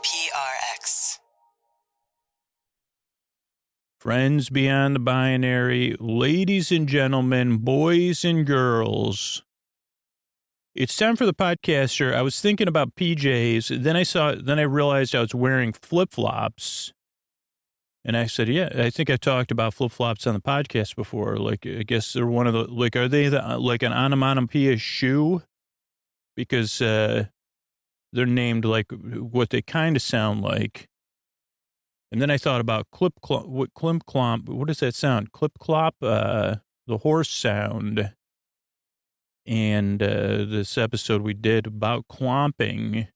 PRX. Friends beyond the binary, ladies and gentlemen, boys and girls. It's time for the podcaster. I was thinking about PJs. Then I realized I was wearing flip-flops. And I said, yeah, I think I've talked about flip-flops on the podcast before. Like, I guess they're one of the, like, are they like an onomatopoeia shoe? Because they're named like what they kind of sound like. And then I thought about clip-clop, what does that sound? Clip-clop, the horse sound. And this episode we did about clomping.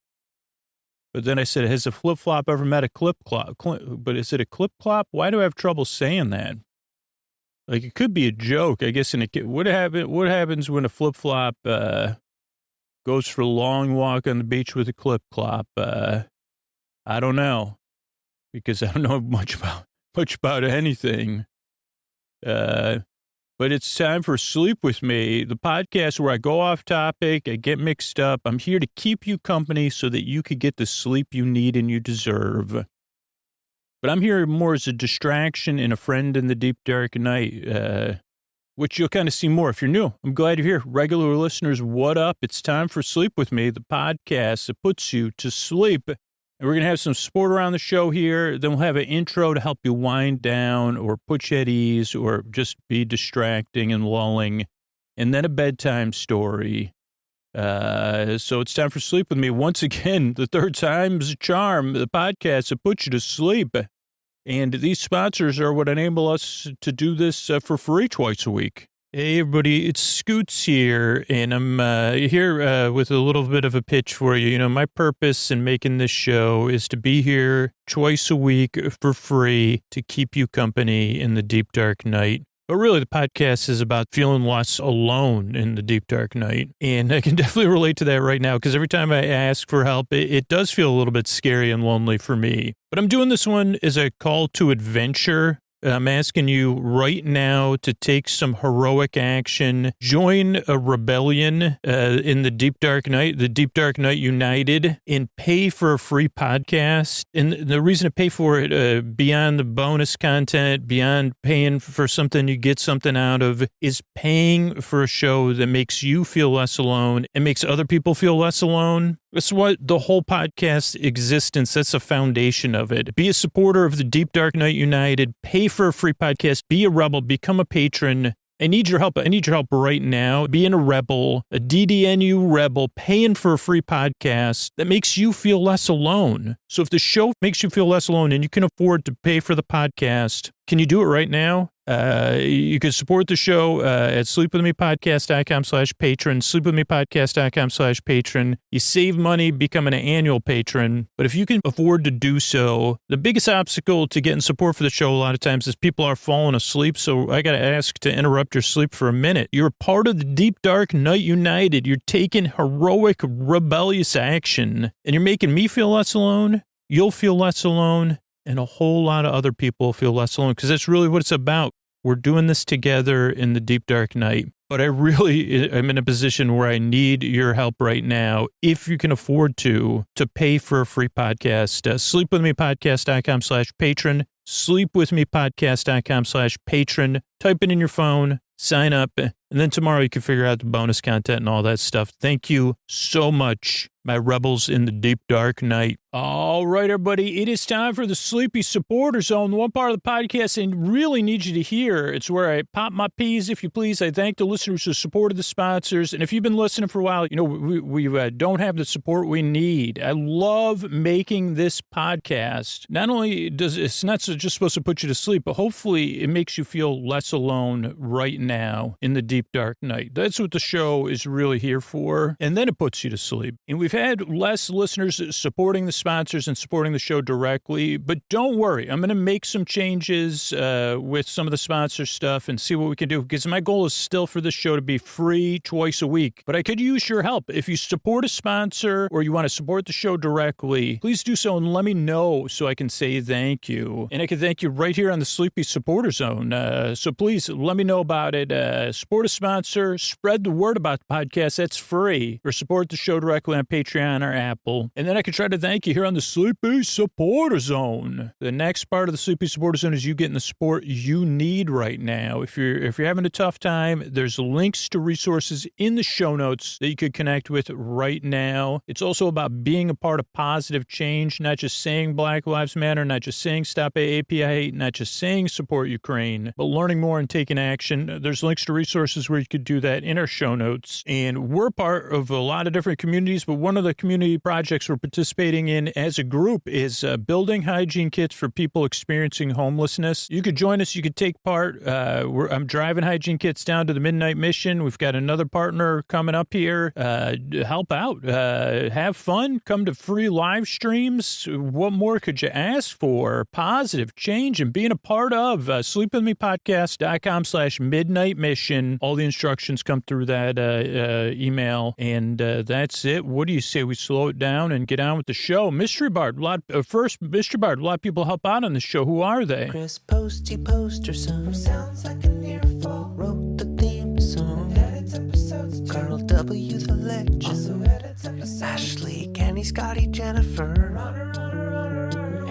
But then I said, has a flip-flop ever met a clip-clop? But is it a clip-clop? Why do I have trouble saying that? Like, it could be a joke, I guess. What happens when a flip-flop goes for a long walk on the beach with a clip-clop? I don't know. Because I don't know much about anything. But it's time for Sleep With Me, the podcast where I go off topic, I get mixed up. I'm here to keep you company so that you could get the sleep you need and you deserve. But I'm here more as a distraction and a friend in the deep, dark night, which you'll kind of see more if you're new. I'm glad you're here. Regular listeners, what up? It's time for Sleep With Me, the podcast that puts you to sleep. And we're going to have some sport around the show here. Then we'll have an intro to help you wind down or put you at ease or just be distracting and lulling. And then a bedtime story. So it's time for Sleep With Me. Once again, the third time's a charm, the podcast that puts you to sleep. And these sponsors are what enable us to do this for free twice a week. Hey, everybody, it's Scoots here, and I'm here with a little bit of a pitch for you. You know, my purpose in making this show is to be here twice a week for free to keep you company in the deep, dark night. But really, the podcast is about feeling less alone in the deep, dark night. And I can definitely relate to that right now, because every time I ask for help, it does feel a little bit scary and lonely for me. But I'm doing this one as a call to adventure. I'm asking you right now to take some heroic action, join a rebellion in the Deep Dark Night, the Deep Dark Night United, and pay for a free podcast. And the reason to pay for it, beyond the bonus content, beyond paying for something you get something out of, is paying for a show that makes you feel less alone and makes other people feel less alone. That's what the whole podcast existence, that's the foundation of it. Be a supporter of the Deep Dark Night United. Pay for a free podcast. Be a rebel. Become a patron. I need your help. I need your help right now. Being a rebel, a DDNU rebel, paying for a free podcast that makes you feel less alone. So if the show makes you feel less alone and you can afford to pay for the podcast, can you do it right now? You can support the show at sleepwithmepodcast.com/patron, sleepwithmepodcast.com/patron. You save money becoming an annual patron. But if you can afford to do so, the biggest obstacle to getting support for the show a lot of times is people are falling asleep. So I got to ask to interrupt your sleep for a minute. You're a part of the Deep Dark Night United. You're taking heroic, rebellious action, and you're making me feel less alone. You'll feel less alone. And a whole lot of other people feel less alone, because that's really what it's about. We're doing this together in the deep, dark night. But I'm in a position where I need your help right now. If you can afford to pay for a free podcast, sleepwithmepodcast.com/patron, sleepwithmepodcast.com/patron. Type it in your phone, sign up, and then tomorrow you can figure out the bonus content and all that stuff. Thank you so much, my rebels in the deep, dark night. All right, everybody, it is time for the Sleepy Supporter Zone, the one part of the podcast I really need you to hear. It's where I pop my peas, if you please. I thank the listeners who supported the sponsors. And if you've been listening for a while, you know, we don't have the support we need. I love making this podcast. Not only it's not just supposed to put you to sleep, but hopefully it makes you feel less alone right now in the deep, dark night. That's what the show is really here for. And then it puts you to sleep. And we've had less listeners supporting the sponsors and supporting the show directly, but don't worry. I'm going to make some changes with some of the sponsor stuff and see what we can do, because my goal is still for this show to be free twice a week. But I could use your help. If you support a sponsor or you want to support the show directly, please do so and let me know so I can say thank you. And I can thank you right here on the Sleepy Supporter Zone. So please let me know about it. Support a sponsor, spread the word about the podcast. That's free. Or support the show directly on Patreon or Apple. And then I can try to thank you here on the Sleepy Supporter Zone. The next part of the Sleepy Supporter Zone is you getting the support you need right now. If you're having a tough time, there's links to resources in the show notes that you could connect with right now. It's also about being a part of positive change, not just saying Black Lives Matter, not just saying stop AAPI hate, not just saying support Ukraine, but learning more and taking action. There's links to resources where you could do that in our show notes. And we're part of a lot of different communities, but one of the community projects we're participating in as a group is building hygiene kits for people experiencing homelessness. You could join us. You could take part. I'm driving hygiene kits down to the Midnight Mission. We've got another partner coming up here. Help out. Have fun. Come to free live streams. What more could you ask for? Positive change and being a part of sleepwithmepodcast.com/midnight mission. All the instructions come through that email. And that's it. What do you say we slow it down and get on with the show? Mystery Bard. Mystery Bard. A lot of people help out on the show. Who are they? Chris Posty Poster Son sounds like an earful. Wrote the theme song. Edits episodes too. Carl W. the Legend. Also edits episodes. Ashley, Kenny, Scotty, Jennifer. Runner.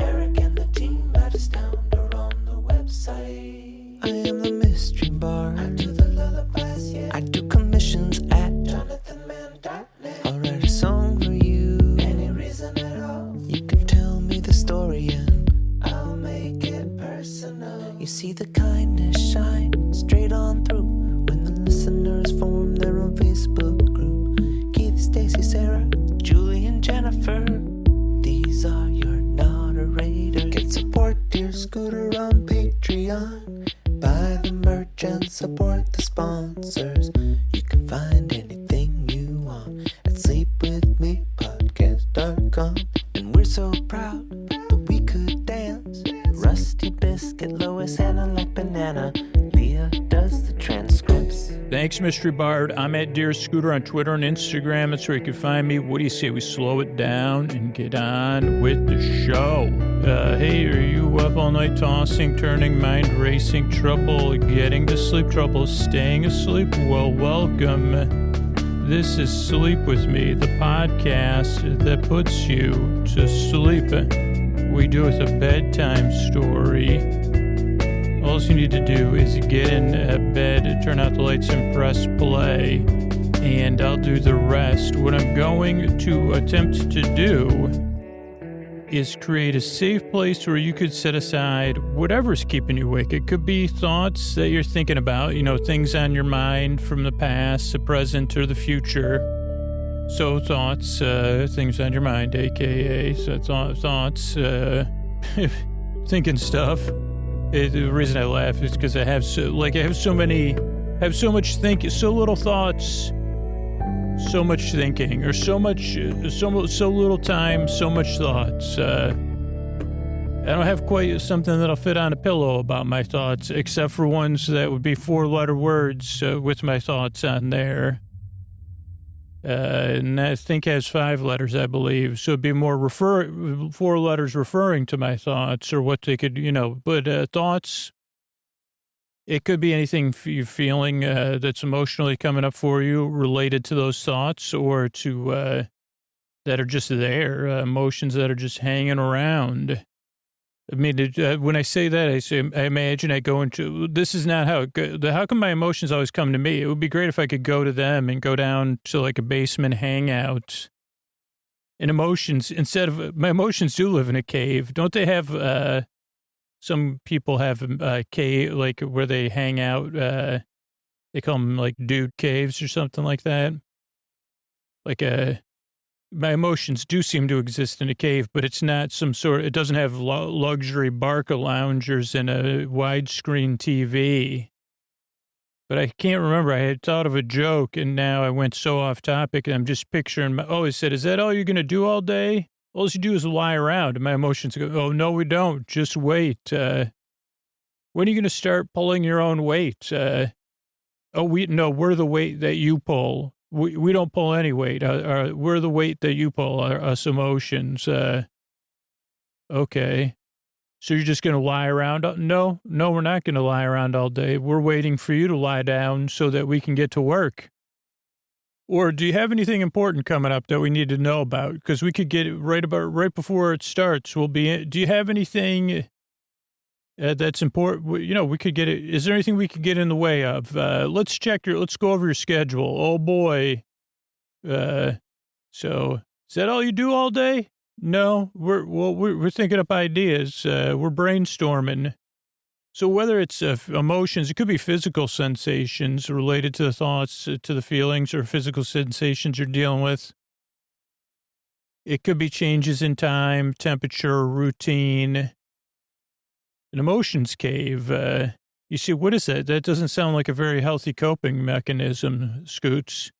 Eric and the team at Astound are on the website. I am the Mystery Bard. I do the lullabies, yeah. I do commissions at JonathanMann.net. I'll write a song for you. Any reason at all. You can tell me the story and I'll make it personal. You see the kindness shine straight on through when the listeners form their own Facebook group. Keith, Stacy, Sarah, Julie, and Jennifer. These are your moderators. Get support dear Scooter on Patreon. Buy the merch and support the sponsors. You can find anything you want at sleepwithmepodcast.com. And we're so proud that we could dance. Rusty Biscuit, Lois, Hannah like banana. Leah does the transcripts. Thanks, Mystery Bard. I'm at Dear Scooter on Twitter and Instagram. That's where you can find me. What do you say we slow it down and get on with the show? Hey, are you up all night tossing, turning, mind racing, trouble getting to sleep, trouble staying asleep? Well, welcome. This is Sleep With Me, the podcast that puts you to sleep. We do it with a bedtime story. All you need to do is get in bed, turn out the lights, and press play, and I'll do the rest. What I'm going to attempt to do is create a safe place where you could set aside whatever's keeping you awake. It could be thoughts that you're thinking about, things on your mind from the past, the present, or the future. So thoughts, things on your mind, a.k.a. thoughts, thinking stuff. The reason I laugh is because I have so much thinking, so little thoughts, so much thinking, or so little time, so much thoughts. I don't have quite something that'll fit on a pillow about my thoughts, except for ones that would be 4-letter words with my thoughts on there. And I think has 5 letters, I believe. So it'd be more 4 letters referring to my thoughts or what they could, but thoughts, it could be anything you're feeling that's emotionally coming up for you related to those thoughts or to that are just there, emotions that are just hanging around. I mean, when I say that, I imagine I go into, this is not how it goes. How come my emotions always come to me? It would be great if I could go to them and go down to like a basement hangout. And emotions, my emotions do live in a cave. Don't they have, some people have a cave, like where they hang out, they call them like dude caves or something like that. My emotions do seem to exist in a cave, but it's not it doesn't have luxury Barca loungers and a widescreen TV. But I can't remember. I had thought of a joke, and now I went so off topic, and I'm just picturing, he said, is that all you're going to do all day? All you do is lie around. And my emotions go, oh, no, we don't. Just wait. When are you going to start pulling your own weight? We're the weight that you pull. We don't pull any weight. We're the weight that you pull, us emotions. Okay. So you're just going to lie around? No, we're not going to lie around all day. We're waiting for you to lie down so that we can get to work. Or do you have anything important coming up that we need to know about? Because we could get it right before it starts. Do you have anything that's important? You know, we could get it. Is there anything we could get in the way of? Let's go over your schedule. Oh boy. So is that all you do all day? No, we're thinking up ideas. We're brainstorming. So whether it's emotions, it could be physical sensations related to the thoughts, to the feelings, or physical sensations you're dealing with. It could be changes in time, temperature, routine. An emotions cave. You see, what is that? That doesn't sound like a very healthy coping mechanism, Scoots.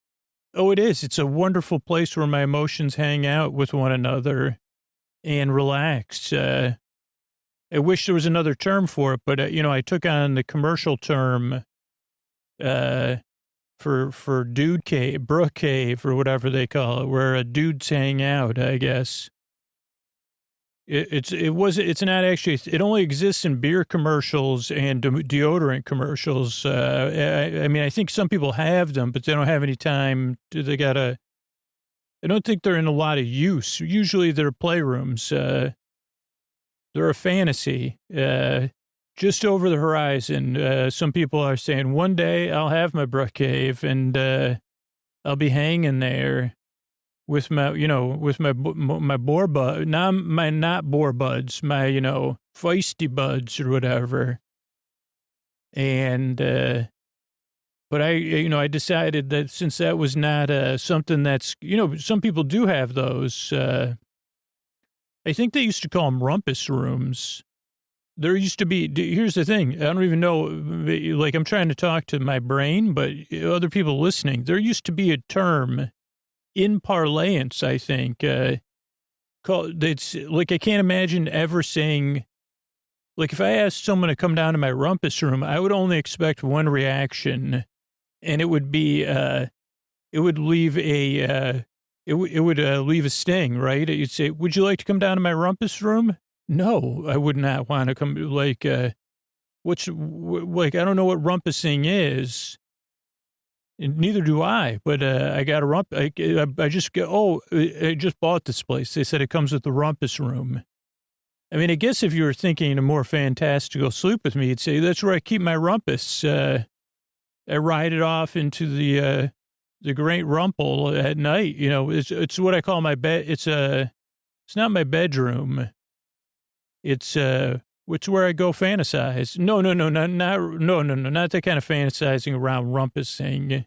Oh, it is. It's a wonderful place where my emotions hang out with one another and relax. I wish there was another term for it, but, I took on the commercial term for dude cave, brook cave, or whatever they call it, where dudes hang out, I guess. It's not actually, it only exists in beer commercials and deodorant commercials. I mean, I think some people have them, but they don't have any time. I don't think they're in a lot of use. Usually they're playrooms. They're a fantasy, just over the horizon. Some people are saying one day I'll have my brook cave and I'll be hanging there with my boar bud, not boar buds, my feisty buds or whatever. And but I decided that since that was not something that's some people do have those. I think they used to call them rumpus rooms. There used to be, here's the thing. I don't even know, like I'm trying to talk to my brain, but other people listening, there used to be a term in parlance, I think, called, it's like, I can't imagine ever saying, like if I asked someone to come down to my rumpus room, I would only expect one reaction, and it would be, it would leave a, leave a sting, right? You'd say, would you like to come down to my rumpus room? No, I would not want to come. Like, I don't know what rumpusing is. And neither do I, but I got a I just bought this place. They said it comes with the rumpus room. I mean, I guess if you were thinking a more fantastical sleep with me, you'd say, that's where I keep my rumpus. I ride it off into the great rumple at night. It's what I call my bed. It's not my bedroom. It's where I go fantasize. No, not that kind of fantasizing around rumpus thing.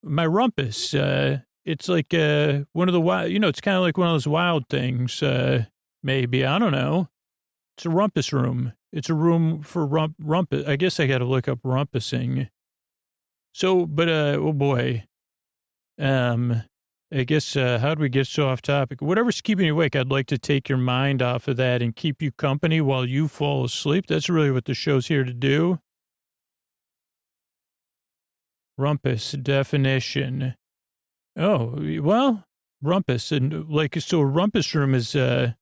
My rumpus, it's like one of the wild, it's kind of like one of those wild things, maybe. I don't know. It's a rumpus room. It's a room for rumpus. I guess I got to look up rumpusing. So, but, oh boy. I guess, how do we get so off topic? Whatever's keeping you awake, I'd like to take your mind off of that and keep you company while you fall asleep. That's really what the show's here to do. Rumpus definition. Oh, well, rumpus. And so a rumpus room is a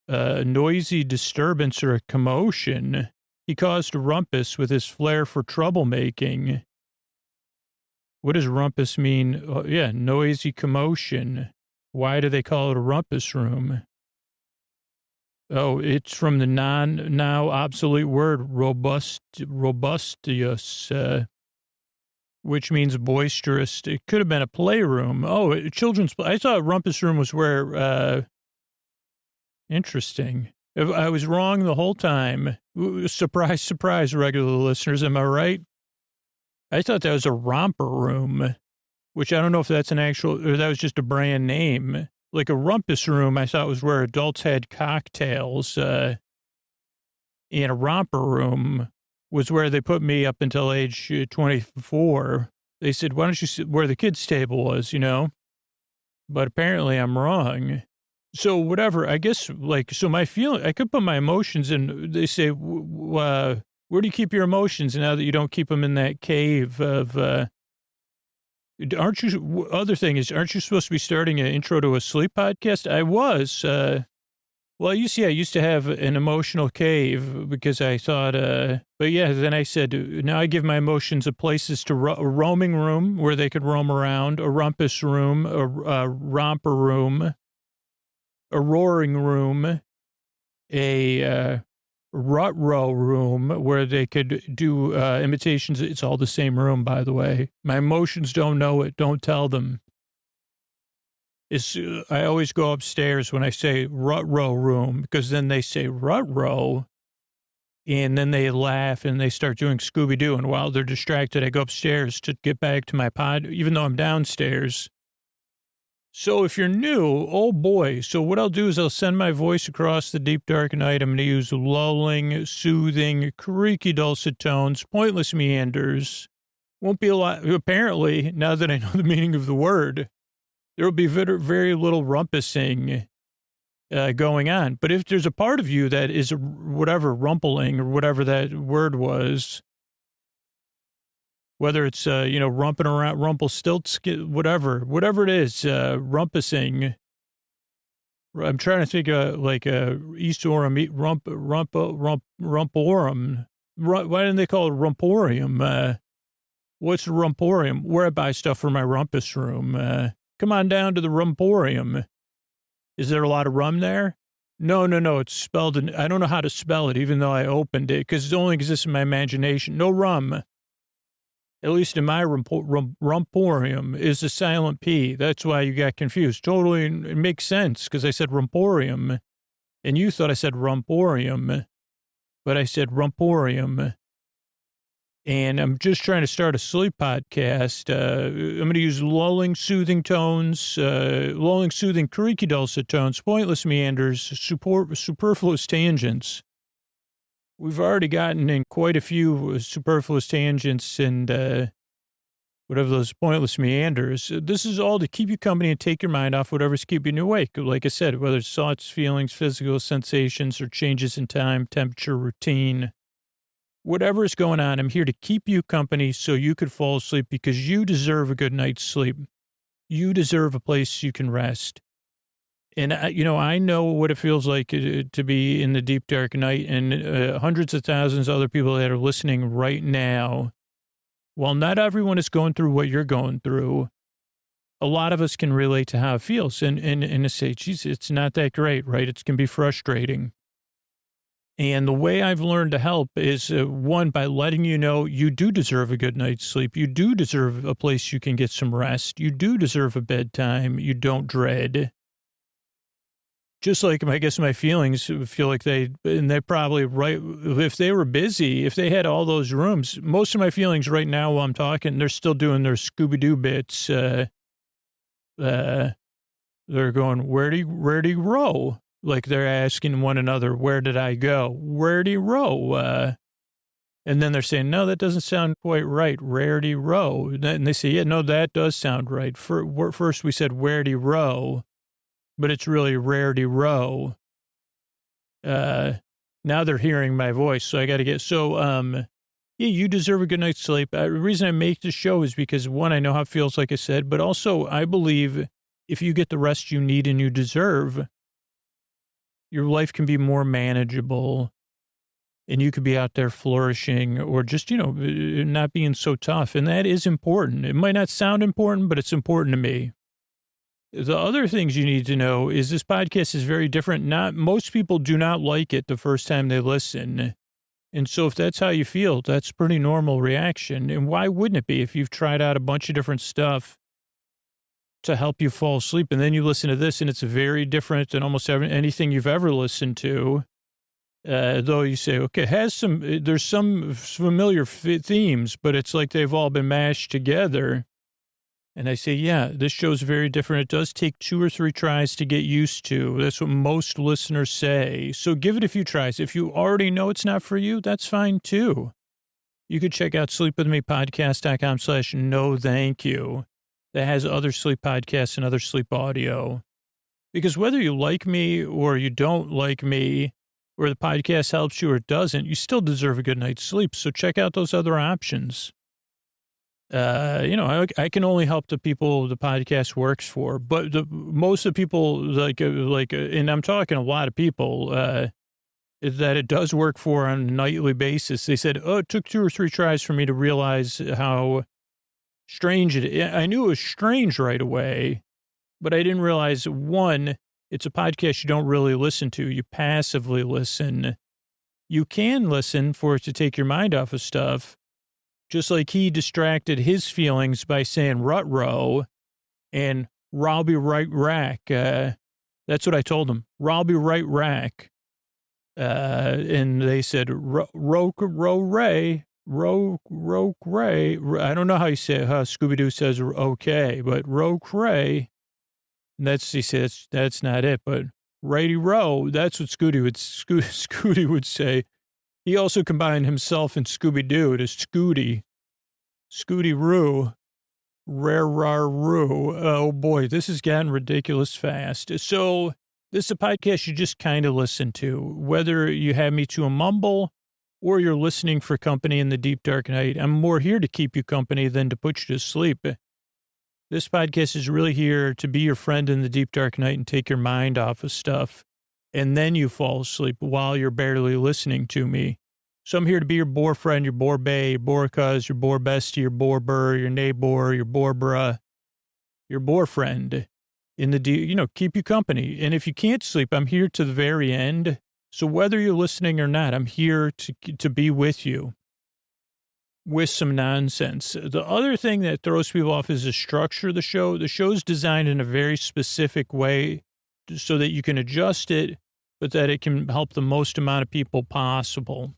noisy disturbance or a commotion. He caused a rumpus with his flair for troublemaking. What does rumpus mean? Oh, yeah, noisy commotion. Why do they call it a rumpus room? Oh, it's from the now obsolete word robustious, which means boisterous. It could have been a playroom. Oh, children's play. I thought rumpus room was where, interesting. If I was wrong the whole time. Surprise, surprise, regular listeners. Am I right? I thought that was a romper room, which I don't know if that's an actual, or that was just a brand name. Like a rumpus room, I thought was where adults had cocktails. And a romper room was where they put me up until age 24. They said, why don't you sit where the kids' table was, But apparently I'm wrong. So whatever, I guess, so my feeling, I could put my emotions in, they say, where do you keep your emotions now that you don't keep them in that cave of, aren't you supposed to be starting an intro to a sleep podcast? I was, Well, I used to have an emotional cave because I thought, but yeah, then I said, now I give my emotions a places to a roaming room where they could roam around, a rumpus room, a romper room, a roaring room, a rut row room where they could do imitations. It's all the same room, by the way. My emotions don't know it. Don't tell them. I always go upstairs when I say rut row room because then they say rut row and then they laugh and they start doing Scooby-Doo. And while they're distracted, I go upstairs to get back to my pod, even though I'm downstairs. So if you're new, oh boy. So what I'll do is I'll send my voice across the deep, dark night. I'm going to use lulling, soothing, creaky, dulcet tones, pointless meanders. Won't be a lot. Apparently, now that I know the meaning of the word, there will be very, very little rumpusing going on. But if there's a part of you that is whatever, rumpling or whatever that word was, whether it's, rumping around, whatever it is, rumpusing. I'm trying to think like Eastorum, rumporum. Why didn't they call it rumporium? What's rumporium? Where I buy stuff for my rumpus room. Come on down to the rumporium. Is there a lot of rum there? No. It's spelled I don't know how to spell it, even though I opened it, because it only exists in my imagination. No rum. At least in my rumporium is a silent P. That's why you got confused. Totally, it makes sense, because I said rumporium, and you thought I said rumporium, but I said rumporium. And I'm just trying to start a sleep podcast. I'm going to use lulling, soothing tones, lulling, soothing, creaky, dulcet tones, pointless meanders, superfluous tangents. We've already gotten in quite a few superfluous tangents and whatever those pointless meanders. This is all to keep you company and take your mind off whatever's keeping you awake. Like I said, whether it's thoughts, feelings, physical sensations, or changes in time, temperature, routine. Whatever is going on, I'm here to keep you company so you could fall asleep because you deserve a good night's sleep. You deserve a place you can rest. And, I know what it feels like to be in the deep, dark night, and hundreds of thousands of other people that are listening right now. While not everyone is going through what you're going through, a lot of us can relate to how it feels and say, geez, it's not that great, right? It can be frustrating. And the way I've learned to help is, one, by letting you know you do deserve a good night's sleep. You do deserve a place you can get some rest. You do deserve a bedtime you don't dread. Just like, I guess, my feelings feel like they're probably right. If they were busy, if they had all those rooms, most of my feelings right now while I'm talking, they're still doing their Scooby-Doo bits. They're going, where'd he row? Like they're asking one another, where did I go? Where'd he row? And then they're saying, no, that doesn't sound quite right. Where'd he row? And they say, yeah, no, that does sound right. First we said, where'd he row? But it's really rarely row. Now they're hearing my voice, so I got to get, yeah, you deserve a good night's sleep. The reason I make this show is because, one, I know how it feels, like I said, but also I believe if you get the rest you need and you deserve, your life can be more manageable and you could be out there flourishing or just, not being so tough. And that is important. It might not sound important, but it's important to me. The other things you need to know is this podcast is very different. Most people do not like it the first time they listen. And so if that's how you feel, that's a pretty normal reaction. And why wouldn't it be if you've tried out a bunch of different stuff to help you fall asleep, and then you listen to this and it's very different than almost anything you've ever listened to. Though you say, okay, there's some familiar themes, but it's like they've all been mashed together. And I say, yeah, this show's very different. It does take 2 or 3 tries to get used to. That's what most listeners say. So give it a few tries. If you already know it's not for you, that's fine too. You could check out sleepwithmepodcast.com/no thank you. That has other sleep podcasts and other sleep audio. Because whether you like me or you don't like me, or the podcast helps you or it doesn't, you still deserve a good night's sleep. So check out those other options. I can only help the people the podcast works for, but most of the people and I'm talking a lot of people, that it does work for on a nightly basis. They said, oh, it took 2 or 3 tries for me to realize how strange it is. I knew it was strange right away, but I didn't realize, one, it's a podcast you don't really listen to. You passively listen. You can listen for it to take your mind off of stuff, just like he distracted his feelings by saying rut-row and I'll be right rack. That's what I told him. I'll be right rack. And they said, roke ray. I don't know how you say it, how Scooby-Doo says okay, but roke ray. He says, that's not it, but righty row. That's what Scooty would say. He also combined himself and Scooby-Doo to Scooty-Roo, rare-rar-roo. Oh boy, this has gotten ridiculous fast. So this is a podcast you just kind of listen to, whether you have me to a mumble or you're listening for company in the deep, dark night. I'm more here to keep you company than to put you to sleep. This podcast is really here to be your friend in the deep, dark night and take your mind off of stuff. And then you fall asleep while you're barely listening to me. So I'm here to be your boar friend, your boar bae, your boar cuz, your boar bestie, your boar burr, your neighbor, your boar bruh, your boar friend. Keep you company. And if you can't sleep, I'm here to the very end. So whether you're listening or not, I'm here to be with you with some nonsense. The other thing that throws people off is the structure of the show. The show's designed in a very specific way so that you can adjust it, but that it can help the most amount of people possible.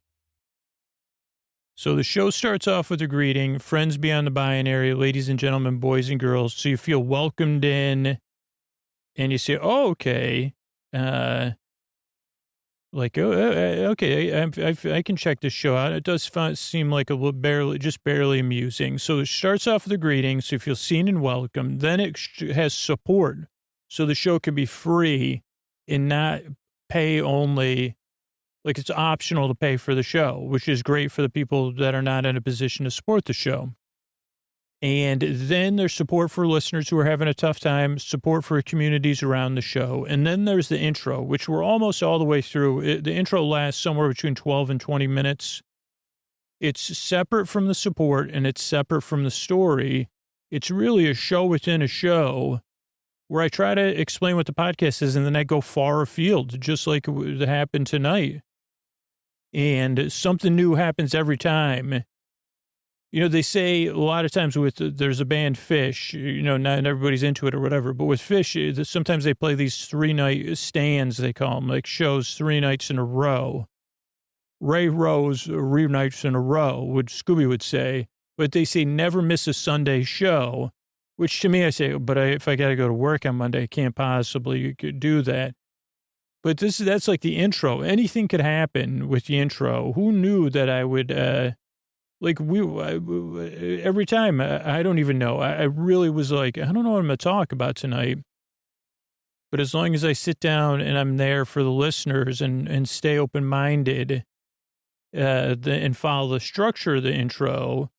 So the show starts off with a greeting, friends beyond the binary, ladies and gentlemen, boys and girls. So you feel welcomed in. And you say, oh, okay, okay, I can check this show out. It does seem like barely amusing. So it starts off with a greeting, so you feel seen and welcome. Then it has support, so the show can be free and not pay only, like it's optional to pay for the show, which is great for the people that are not in a position to support the show. And then there's support for listeners who are having a tough time, support for communities around the show. And then there's the intro, which we're almost all the way through. The intro lasts somewhere between 12 and 20 minutes. It's separate from the support and it's separate from the story. It's really a show within a show where I try to explain what the podcast is and then I go far afield, just like it happened tonight. And something new happens every time. They say a lot of times there's a band Fish, not everybody's into it or whatever, but with Fish, sometimes they play these 3-night stands, they call them, like shows 3 nights in a row. Ray Rose, 3 nights in a row, what Scooby would say, but they say never miss a Sunday show, which to me I say, but if I got to go to work on Monday, I can't possibly do that. But that's like the intro. Anything could happen with the intro. Who knew that I would, every time, I don't even know. I really was like, I don't know what I'm going to talk about tonight. But as long as I sit down and I'm there for the listeners and stay open-minded and follow the structure of the intro,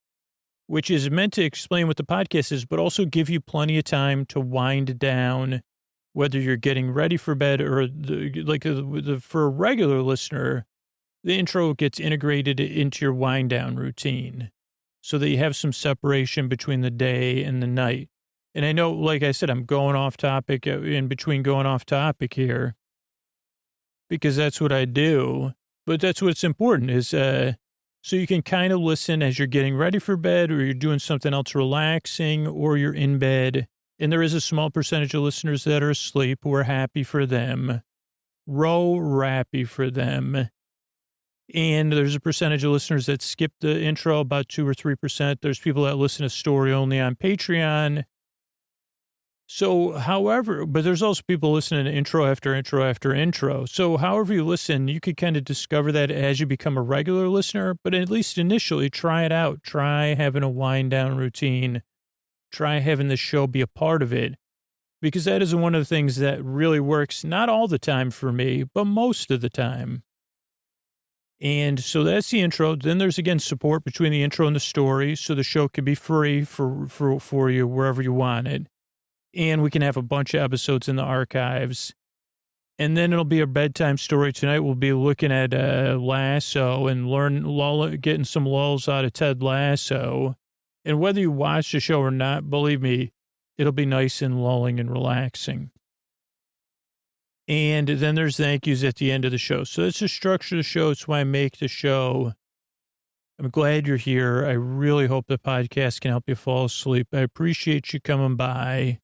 which is meant to explain what the podcast is, but also give you plenty of time to wind down, whether you're getting ready for bed or for a regular listener, the intro gets integrated into your wind down routine so that you have some separation between the day and the night. And I know, like I said, I'm going off topic in between going off topic here because that's what I do. But that's what's important is so you can kind of listen as you're getting ready for bed or you're doing something else relaxing or you're in bed. And there is a small percentage of listeners that are asleep. We're happy for them. Happy for them. And there's a percentage of listeners that skip the intro, about 2 or 3%. There's people that listen to story only on Patreon. So, but there's also people listening to intro after intro after intro. So however you listen, you could kind of discover that as you become a regular listener, but at least initially try it out. Try having a wind down routine. Try having the show be a part of it, because that is one of the things that really works, not all the time for me, but most of the time. And so that's the intro. Then there's, again, support between the intro and the story. So the show can be free for you wherever you want it. And we can have a bunch of episodes in the archives. And then it'll be a bedtime story tonight. We'll be looking at Lasso and getting some lulls out of Ted Lasso. And whether you watch the show or not, believe me, it'll be nice and lulling and relaxing. And then there's thank yous at the end of the show. So that's the structure of the show. It's why I make the show. I'm glad you're here. I really hope the podcast can help you fall asleep. I appreciate you coming by.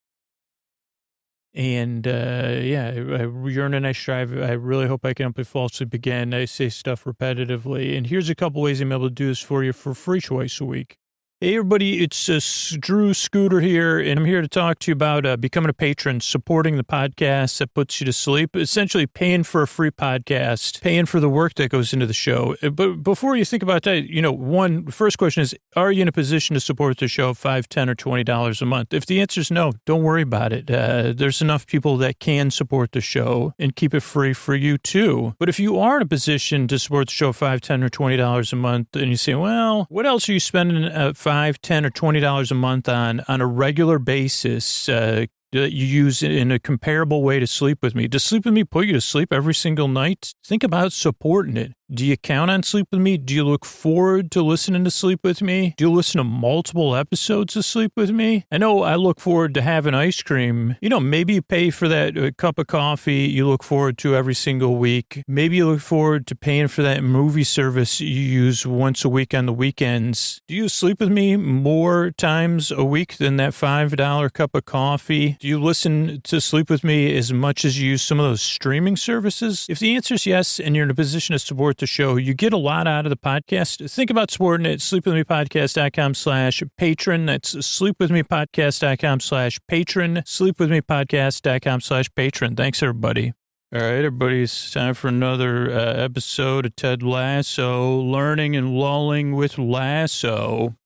And, yearn and I strive. I really hope I can help you fall asleep again. I say stuff repetitively. And here's a couple ways I'm able to do this for you for free twice a week. Hey, everybody, it's Drew Scooter here, and I'm here to talk to you about becoming a patron, supporting the podcast that puts you to sleep, essentially paying for a free podcast, paying for the work that goes into the show. But before you think about that, first question is, are you in a position to support the show $5, $10, or $20 a month? If the answer is no, don't worry about it. There's enough people that can support the show and keep it free for you, too. But if you are in a position to support the show $5, $10, or $20 a month, and you say, well, what else are you spending $5, $10, or $20 a month on a regular basis that you use in a comparable way to sleep with me? Does sleep with me put you to sleep every single night? Think about supporting it. Do you count on sleep with me? Do you look forward to listening to sleep with me? Do you listen to multiple episodes of sleep with me? I know I look forward to having ice cream. Maybe you pay for that cup of coffee you look forward to every single week. Maybe you look forward to paying for that movie service you use once a week on the weekends. Do you sleep with me more times a week than that $5 cup of coffee? Do you listen to sleep with me as much as you use some of those streaming services? If the answer is yes, and you're in a position to support the show, you get a lot out of the podcast. Think about supporting it. Sleepwithmepodcast.com/patron. That's sleepwithmepodcast.com/patron. Sleepwithmepodcast.com/patron. Thanks, everybody. All right, everybody, it's time for another episode of Ted Lasso, Learning and Lulling with Lasso.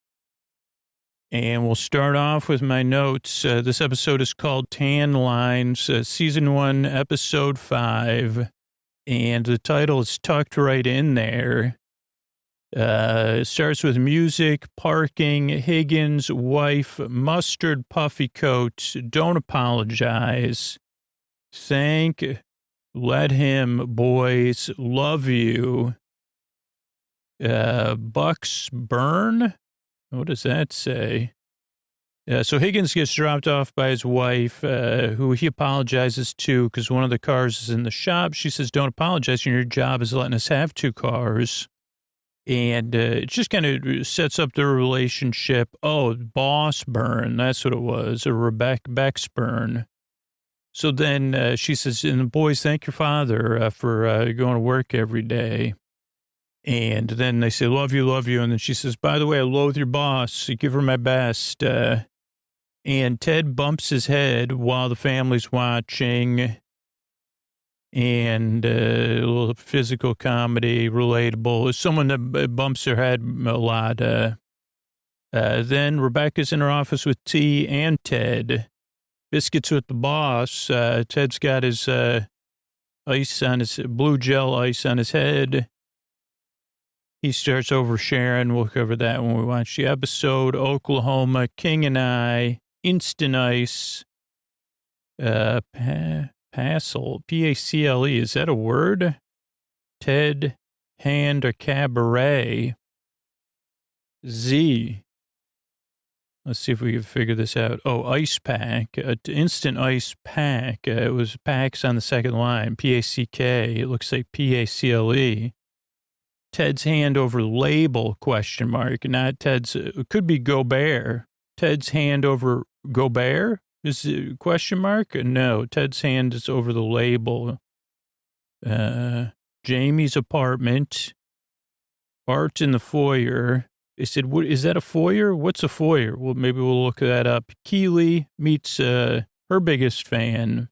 And we'll start off with my notes. This episode is called Tan Lines, Season 1, Episode 5. And the title is tucked right in there. It starts with music, parking, Higgins, wife, mustard, puffy coat, don't apologize, thank, let him, boys, love you, Bucks burn? What does that say? So Higgins gets dropped off by his wife, who he apologizes to because one of the cars is in the shop. She says, don't apologize. Your job is letting us have 2 cars. And it just kind of sets up their relationship. Oh, boss burn. That's what it was. A Beck's burn. So then she says, and the boys, thank your father for going to work every day. And then they say, love you, love you. And then she says, by the way, I loathe your boss. Give her my best. And Ted bumps his head while the family's watching. And a little physical comedy, relatable. It's someone that bumps their head a lot. Then Rebecca's in her office with T and Ted. Biscuits with the boss. Ted's got his ice on his blue gel ice on his head. He starts oversharing. We'll cover that when we watch the episode. Oklahoma, King and I, Instant Ice, Pacle, P-A-C-L-E. Is that a word? Ted, Hand, or Cabaret. Z. Let's see if we can figure this out. Oh, Ice Pack, Instant Ice Pack. It was packs on the second line, P-A-C-K. It looks like P-A-C-L-E. Ted's hand over label, question mark. Not Ted's, it could be Gobert. Ted's hand over Gobert? Is it question mark? No, Ted's hand is over the label. Jamie's apartment. Art in the foyer. They said, "What is that a foyer? What's a foyer?" Well, maybe we'll look that up. Keely meets her biggest fan.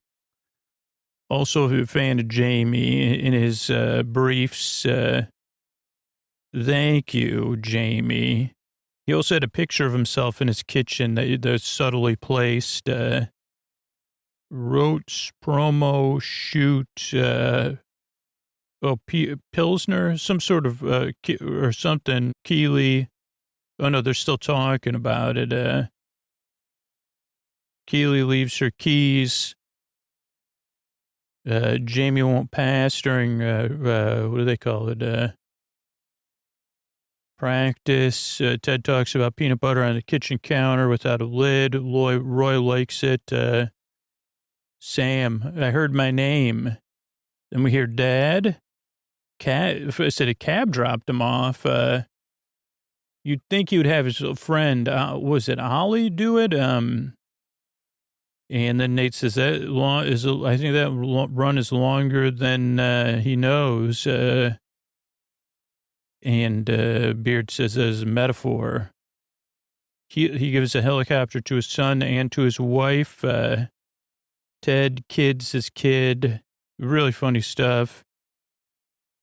Also a fan of Jamie in his briefs. Thank you, Jamie. He also had a picture of himself in his kitchen that's subtly placed. Wrote promo shoot. Pilsner, some sort of, or something, Keely. Oh no, they're still talking about it. Keely leaves her keys. Jamie won't pass during, what do they call it? Practice. Ted talks about peanut butter on the kitchen counter without a lid. Roy likes it. Sam, I heard my name. Then we hear Dad. I said a cab dropped him off. You'd think he would have his friend, was it Ollie, do it? And then Nate says I think that run is longer than he knows. And Beard says as a metaphor. He gives a helicopter to his son and to his wife. Ted kids his kid. Really funny stuff.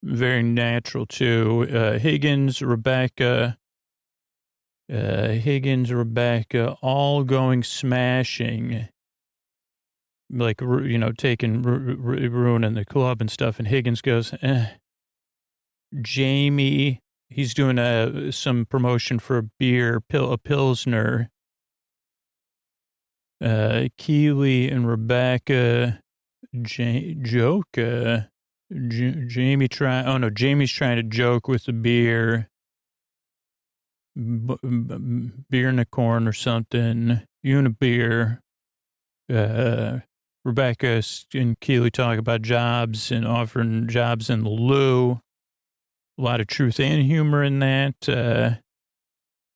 Very natural too. Higgins, Rebecca, all going smashing. Like, taking, ruining the club and stuff. And Higgins goes, Jamie, he's doing some promotion for a beer, a Pilsner. Keely and Rebecca joke. Jamie's trying to joke with the beer. Beer in the corn or something. Unibeer. Rebecca and Keely talk about jobs and offering jobs in the loo. A lot of truth and humor in that.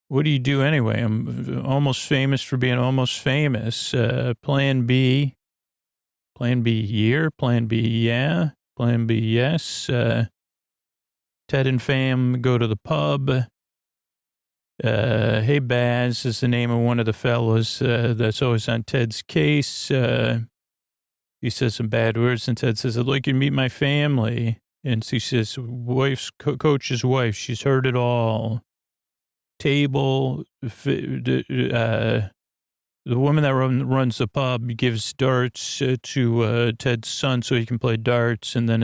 What do you do anyway? I'm almost famous for being almost famous. Plan B. Plan B year. Plan B, yeah. Plan B, yes. Ted and fam go to the pub. Hey, Baz is the name of one of the fellas that's always on Ted's case. He says some bad words, and Ted says, I'd like you to meet my family. And she says, coach's wife, she's heard it all. Table, the woman that runs the pub gives darts to Ted's son so he can play darts. And then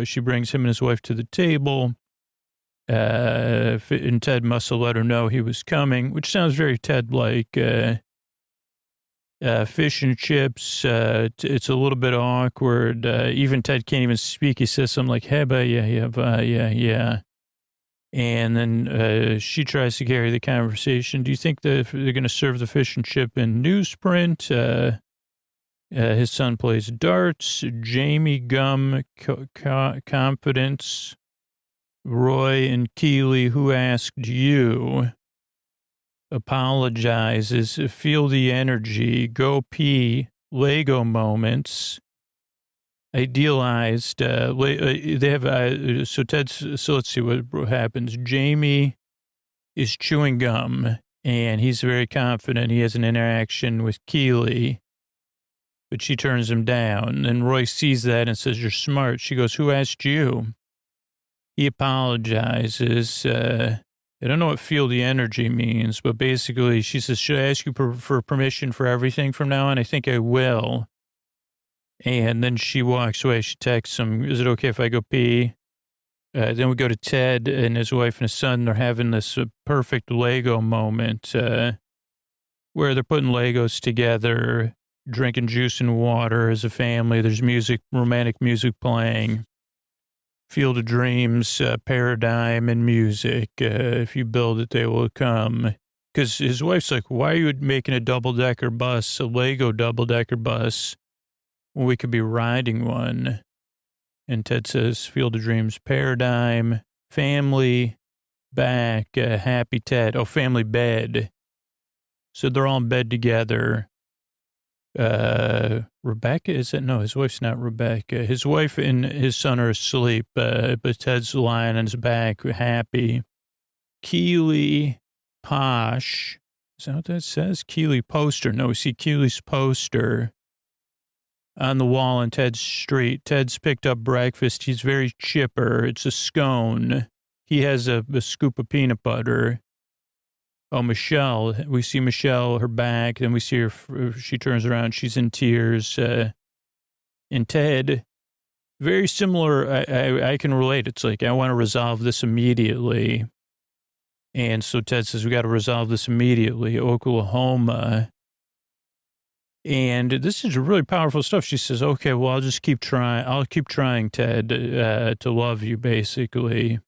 she brings him and his wife to the table. And Ted must have let her know he was coming, which sounds very Ted-like. Fish and chips, it's a little bit awkward. Even Ted can't even speak. He says something like, heba, yeah. And then she tries to carry the conversation. Do you think that they're going to serve the fish and chip in newsprint? His son plays darts. Jamie Gum, confidence. Roy and Keely, who asked you? Apologizes, feel the energy, go pee, Lego moments, idealized, they have, so let's see what happens. Jamie is chewing gum, and he's very confident he has an interaction with Keely, but she turns him down, and Roy sees that and says, you're smart. She goes, who asked you? He apologizes, I don't know what feel the energy means, but basically she says, should I ask you for permission for everything from now on? I think I will. And then she walks away. She texts him, is it okay if I go pee? Then we go to Ted and his wife and his son. They're having this perfect Lego moment where they're putting Legos together, drinking juice and water as a family. There's music, romantic music playing. Field of Dreams, paradigm and music. If you build it, they will come. Because his wife's like, why are you making a double-decker bus, a Lego double-decker bus, when we could be riding one? And Ted says, Field of Dreams, paradigm, family, back, happy Ted. Oh, family bed. So they're all in bed together. Rebecca, is it? No, his wife's not Rebecca. His wife and his son are asleep, but Ted's lying on his back, happy. Keely, posh. Is that what that says? Keely poster. No, we see Keely's poster on the wall on Ted's street. Ted's picked up breakfast. He's very chipper. It's a scone. He has a scoop of peanut butter. Oh, Michelle, we see Michelle, her back, then we see her, she turns around, she's in tears. And Ted, very similar. I can relate. It's like, I want to resolve this immediately. And so Ted says, we got to resolve this immediately. Oklahoma. And this is really powerful stuff. She says, okay, well, I'll just keep trying. I'll keep trying, Ted, to love you, basically.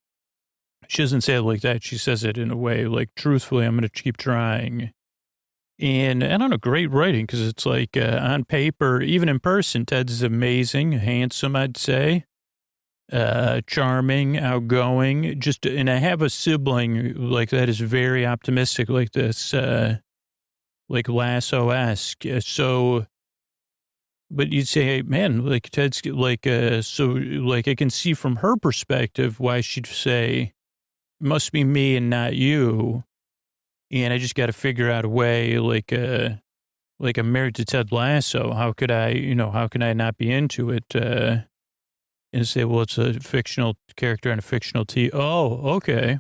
She doesn't say it like that. She says it in a way like, truthfully, I'm going to keep trying. And I don't know, great writing, because it's like on paper, even in person, Ted's amazing, handsome, I'd say, charming, outgoing. Just, and I have a sibling like that is very optimistic, like this, like Lasso-esque. So, but you'd say, hey, man, like Ted's like, so like I can see from her perspective why she'd say, it must be me and not you. And I just got to figure out a way, like I'm married to Ted Lasso. How could I, how can I not be into it? And say, well, it's a fictional character on a fictional TV. Oh, okay.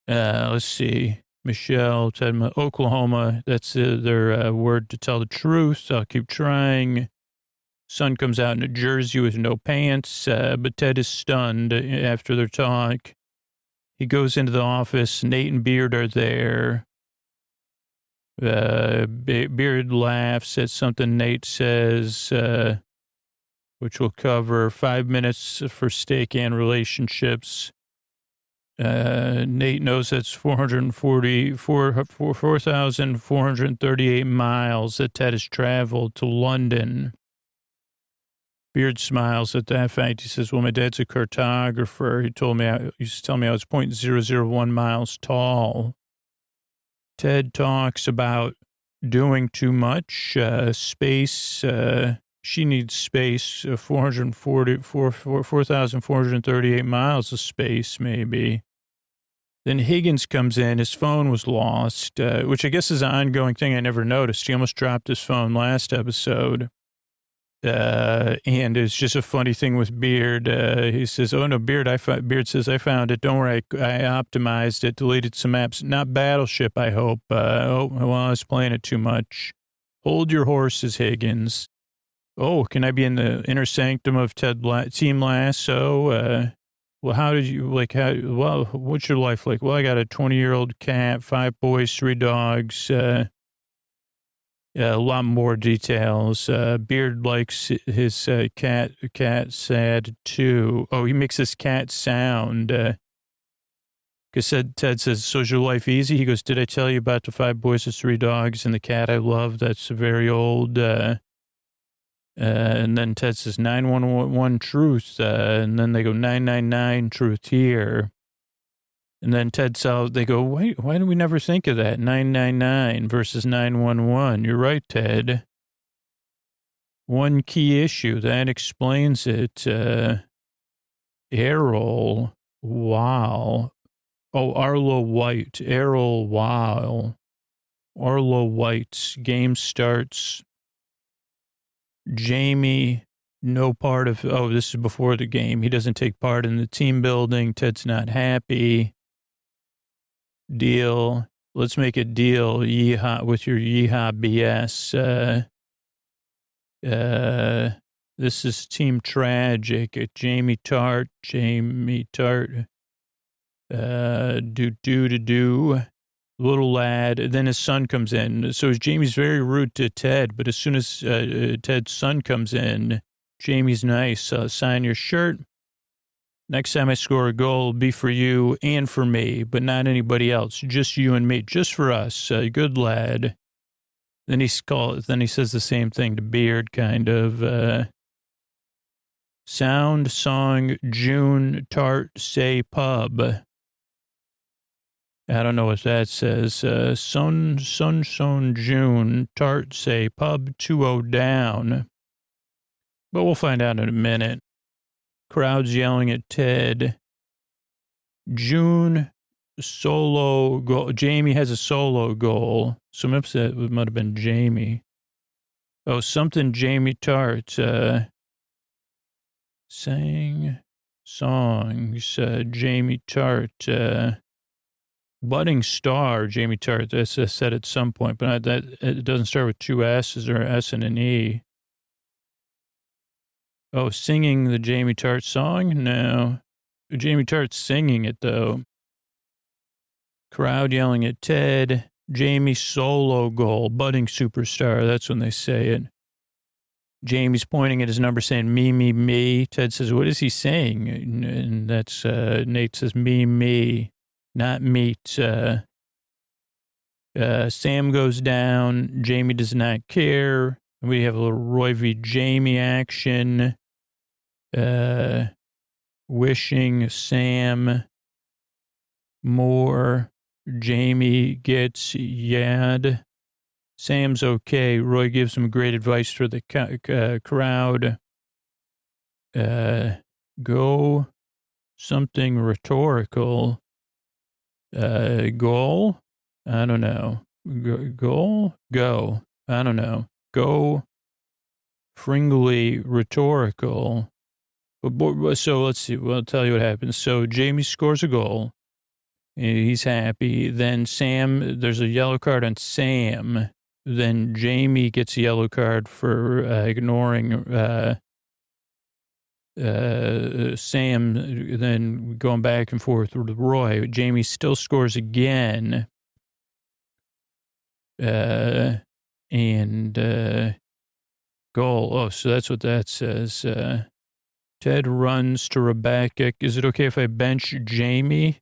Let's see. Michelle, Ted, Oklahoma. That's their word to tell the truth. I'll keep trying. Sun comes out in a jersey with no pants, but Ted is stunned after their talk. He goes into the office. Nate and Beard are there. Beard laughs at something Nate says, which we'll cover. 5 minutes for steak and relationships. Nate knows that's 4,438 miles that Ted has traveled to London. Beard smiles at that fact. He says, well, my dad's a cartographer. He used to tell me I was 0.001 miles tall. Ted talks about doing too much, space. She needs space, 4,438 miles of space, maybe. Then Higgins comes in. His phone was lost, which I guess is an ongoing thing I never noticed. He almost dropped his phone last episode. And it's just a funny thing with Beard. He says, oh, no, Beard says, I found it. Don't worry. I optimized it, deleted some apps. Not Battleship, I hope. Well, I was playing it too much. Hold your horses, Higgins. Oh, can I be in the inner sanctum of Team Lasso? Well, what's your life like? Well, I got a 20-year-old cat, 5 boys, 3 dogs, a lot more details. Beard likes his cat sad too. Oh, he makes this cat sound. Because Ted says, so is your life easy? He goes, did I tell you about the 5 boys and 3 dogs and the cat I love? That's very old. And then Ted says 911 truth. And then they go 999 truth here. And then Ted says, they go, wait, why did we never think of that? 999 versus 911. You're right, Ted. One key issue, that explains it. Errol, wow. Oh, Arlo White, Errol, wow. Arlo White's game starts. Jamie, no part of, this is before the game. He doesn't take part in the team building. Ted's not happy. Deal. Let's make a deal. Yeehaw with your yeehaw BS. This is Team Tragic. Jamie Tart. Do. Little lad. Then his son comes in. So Jamie's very rude to Ted, but as soon as Ted's son comes in, Jamie's nice. Sign your shirt. Next time I score a goal, it'll be for you and for me, but not anybody else. Just you and me. Just for us. Good lad. Then he says the same thing to Beard, kind of. Sound, song, June, Tart, say, pub. I don't know what that says. Sun, June, Tart, say, pub, 2-0 down. But we'll find out in a minute. Crowds yelling at Ted. June, solo goal. Jamie has a solo goal. Some upset it might have been Jamie. Oh, something Jamie Tart. Sang songs. Jamie Tart. Budding star, Jamie Tart. That's said at some point, but it doesn't start with 2 S's or S and an E. Oh, singing the Jamie Tart song? No. Jamie Tart's singing it, though. Crowd yelling at Ted. Jamie solo goal, budding superstar. That's when they say it. Jamie's pointing at his number saying, me, me, me. Ted says, what is he saying? And that's, Nate says, me, not meat. Sam goes down. Jamie does not care. We have a little Roy v. Jamie action. Wishing Sam more. Jamie gets yad. Sam's okay. Roy gives him great advice for the crowd. Go something rhetorical. Goal? I don't know. Goal? Go. I don't know. Go fringly rhetorical. So let's see. Well, I'll tell you what happens. So Jamie scores a goal. He's happy. Then Sam, there's a yellow card on Sam. Then Jamie gets a yellow card for ignoring Sam. Then going back and forth with Roy. Jamie still scores again. And goal. Oh, so that's what that says. Ted runs to Rebecca. Is it okay if I bench Jamie?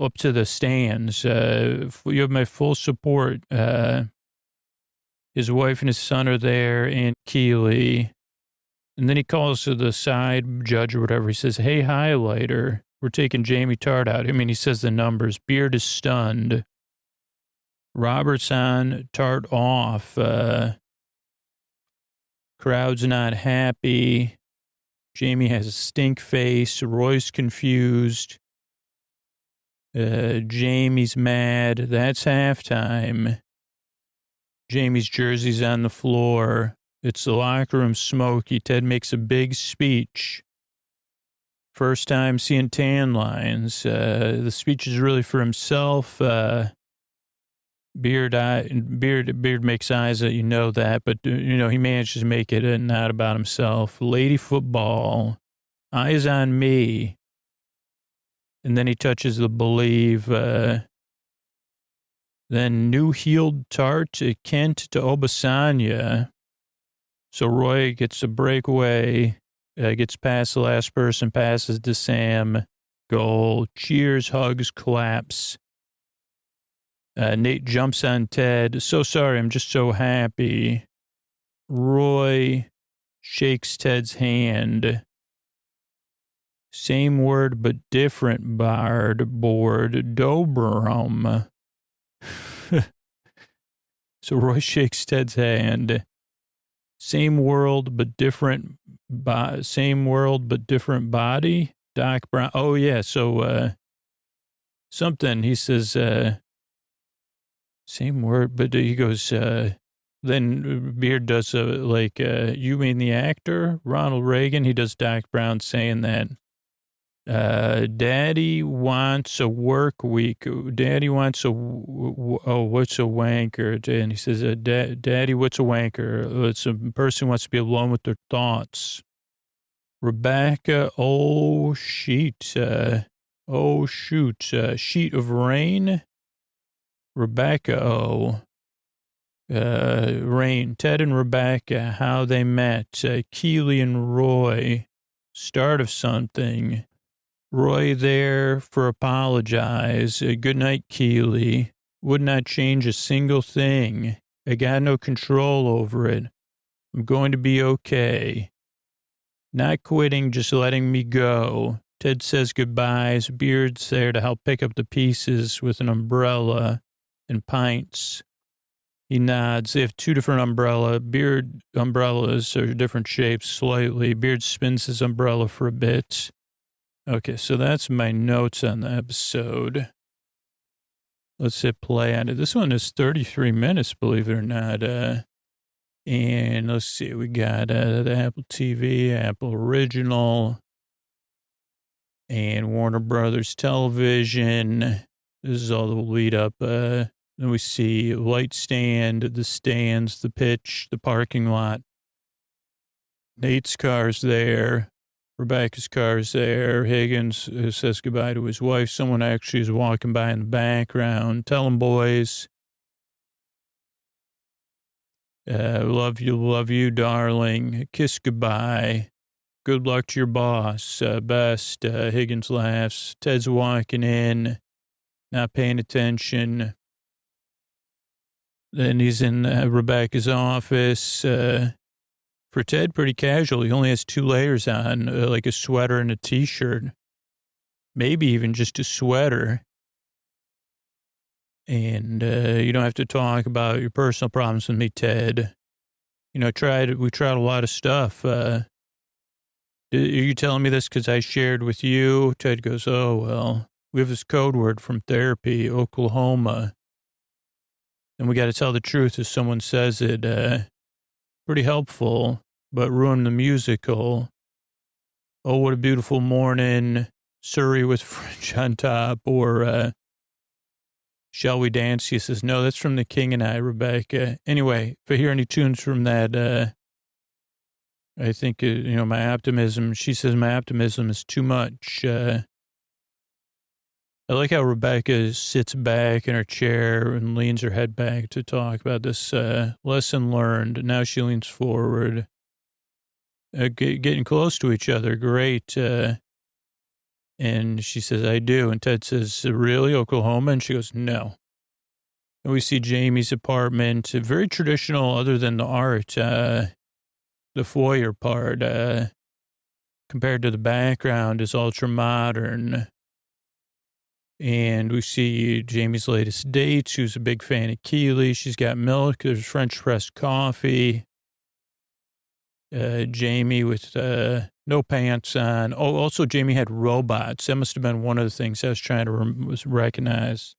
Up to the stands. You have my full support. His wife and his son are there, and Keeley. And then he calls to the side judge or whatever. He says, hey, highlighter, we're taking Jamie Tart out. I mean, he says the numbers. Beard is stunned. Robert's on, Tart off. Crowd's not happy. Jamie has a stink face. Roy's confused. Jamie's mad. That's halftime. Jamie's jersey's on the floor. It's the locker room smoky. Ted makes a big speech. First time seeing tan lines. The speech is really for himself. Beard makes eyes that you know that, but he manages to make it not about himself. Lady football. Eyes on me. And then he touches the believe. Then new healed Tart, Kent to Obasanya. So Roy gets a breakaway, gets past the last person, passes to Sam. Goal. Cheers, hugs, claps. Nate jumps on Ted. So sorry, I'm just so happy. Roy shakes Ted's hand. Same word but different board. Dobrum. So Roy shakes Ted's hand. Same world but different body. Doc Brown. Oh yeah, so something he says same word, but he goes then Beard does you mean the actor Ronald Reagan? He does Doc Brown saying that. Daddy wants a work week. Daddy wants what's a wanker? And he says, Daddy, what's a wanker? It's a person who wants to be alone with their thoughts. Rebecca, sheet of rain. Rebecca, rain. Ted and Rebecca, how they met. Keeley and Roy, start of something. Roy there for apologize. Good night, Keeley. Would not change a single thing. I got no control over it. I'm going to be okay. Not quitting, just letting me go. Ted says goodbyes. Beard's there to help pick up the pieces with an umbrella and pints. He nods. They have two different Beard umbrellas are different shapes slightly. Beard spins his umbrella for a bit. Okay, so that's my notes on the episode. Let's hit play on it. This one is 33 minutes, believe it or not. And let's see, we got the Apple TV, Apple Original, and Warner Brothers Television. This is all the lead up. Then we see light stand, the stands, the pitch, the parking lot. Nate's car's there. Rebecca's car's there. Higgins says goodbye to his wife. Someone actually is walking by in the background. Tell them, boys. Love you, darling. Kiss goodbye. Good luck to your boss. Best. Higgins laughs. Ted's walking in, not paying attention. Then he's in Rebecca's office. For Ted, pretty casual. He only has 2 layers on, like a sweater and a T-shirt. Maybe even just a sweater. And you don't have to talk about your personal problems with me, Ted. You know, we tried a lot of stuff. Are you telling me this because I shared with you? Ted goes, oh, well, we have this code word from therapy, Oklahoma. And we got to tell the truth if someone says it. Pretty helpful, but ruin the musical. Oh, what a beautiful morning. Surrey with French on top. Or Shall We Dance? He says, no, that's from The King and I, Rebecca. Anyway, if I hear any tunes from that, I think, my optimism, she says my optimism is too much. I like how Rebecca sits back in her chair and leans her head back to talk about this lesson learned. Now she leans forward, getting close to each other. Great. And she says, I do. And Ted says, really, Oklahoma? And she goes, no. And we see Jamie's apartment, very traditional other than the art, the foyer part, compared to the background is ultra modern. And we see Jamie's latest dates, who's a big fan of Keely. She's got milk. There's French press coffee. Jamie with no pants on. Oh, also Jamie had robots. That must have been one of the things I was trying to recognize.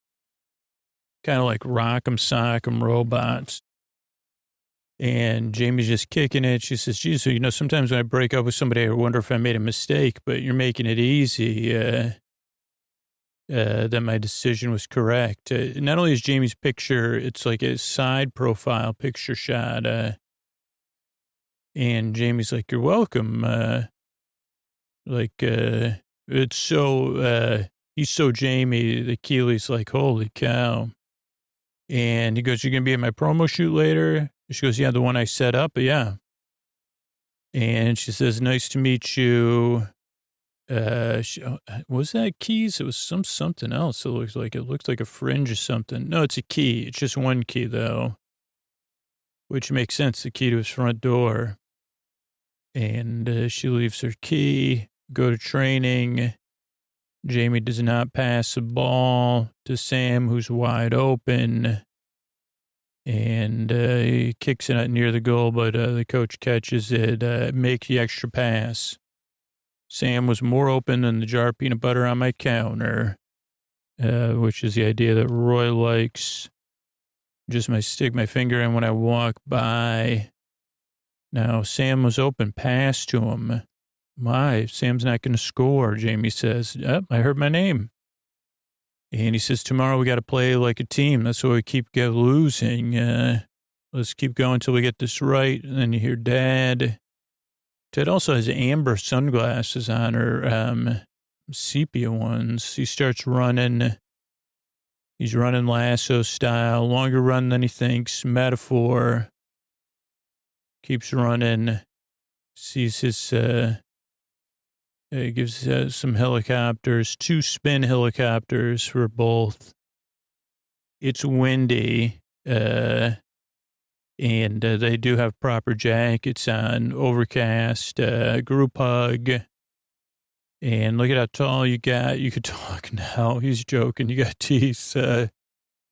Kind of like Rock'em Sock'em robots. And Jamie's just kicking it. She says, geez, sometimes when I break up with somebody, I wonder if I made a mistake, but you're making it easy. That my decision was correct. Not only is Jamie's picture, it's like a side profile picture shot. And Jamie's like, you're welcome. It's so, he's so Jamie that Keely's like, holy cow. And he goes, you're going to be at my promo shoot later? She goes, yeah, the one I set up. Yeah. And she says, nice to meet you. Was that keys? It was something else. It looked like a fringe or something. No, it's a key. It's just one key though, which makes sense. The key to his front door. And she leaves her key, go to training. Jamie does not pass the ball to Sam, who's wide open. And he kicks it out near the goal, but the coach catches it, make the extra pass. Sam was more open than the jar of peanut butter on my counter, which is the idea that Roy likes. Just stick my finger in when I walk by. Now, Sam was open, pass to him. Sam's not going to score, Jamie says. Yep, I heard my name. And he says, tomorrow we got to play like a team. That's why we keep losing. Let's keep going until we get this right. And then you hear Dad. Ted also has amber sunglasses on her, sepia ones. He starts running. He's running Lasso style, longer run than he thinks, metaphor. Keeps running, sees his, gives some helicopters, 2 spin helicopters for both. It's windy, and they do have proper jackets on, overcast, group hug. And look at how tall you got. You could talk now. He's joking. You got teeth.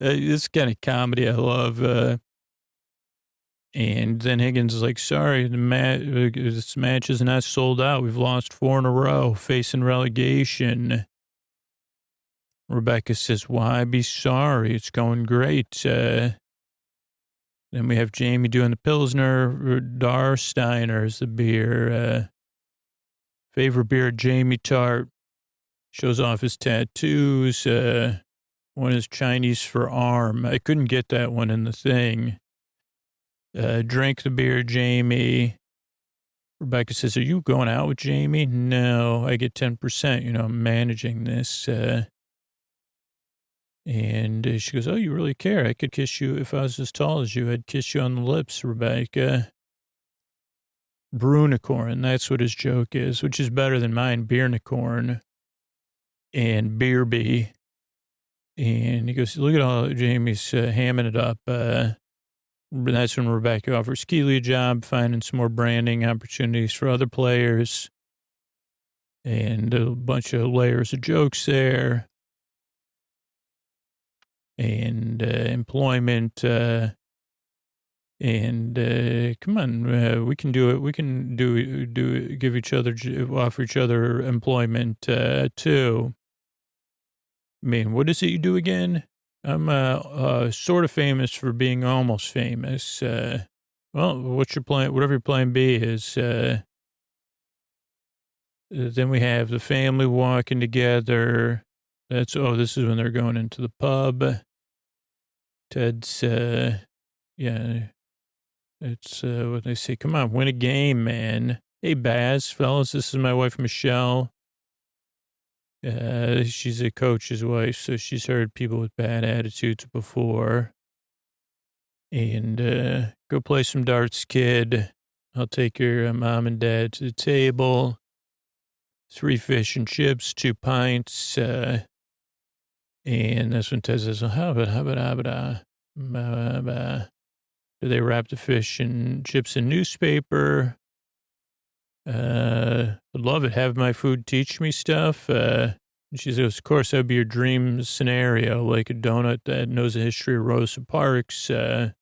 This kind of comedy I love. And then Higgins is like, sorry, this match is not sold out. We've lost 4 in a row, facing relegation. Rebecca says, why be sorry? It's going great. Then we have Jamie doing the Pilsner. Darsteiner's the beer. Favorite beer, Jamie Tart. Shows off his tattoos. One is Chinese for arm. I couldn't get that one in the thing. Drink the beer, Jamie. Rebecca says, are you going out with Jamie? No, I get 10%, I'm managing this. And she goes, oh, you really care? I could kiss you if I was as tall as you. I'd kiss you on the lips, Rebecca. Brunicorn, that's what his joke is, which is better than mine, Beernicorn and Beerby. And he goes, look at all Jamie's hamming it up. That's when Rebecca offers Keely a job, finding some more branding opportunities for other players. And a bunch of layers of jokes there. And employment. And come on, we can do it. We can give each other, offer each other employment too. I mean, what is it you do again? I'm sort of famous for being almost famous. Well, what's your plan? Whatever your plan B is. Then we have the family walking together. This is when they're going into the pub. Ted's, yeah. It's what they say. Come on, win a game, man. Hey, Baz, fellas, this is my wife, Michelle. She's a coach's wife, so she's heard people with bad attitudes before. And go play some darts, kid. I'll take your mom and dad to the table. 3 fish and chips, 2 pints. And that's when Ted says, they wrap the fish and chips in newspaper. I'd love it. Have my food teach me stuff. She says, of course, that'd be your dream scenario, like a donut that knows the history of Rosa Parks. And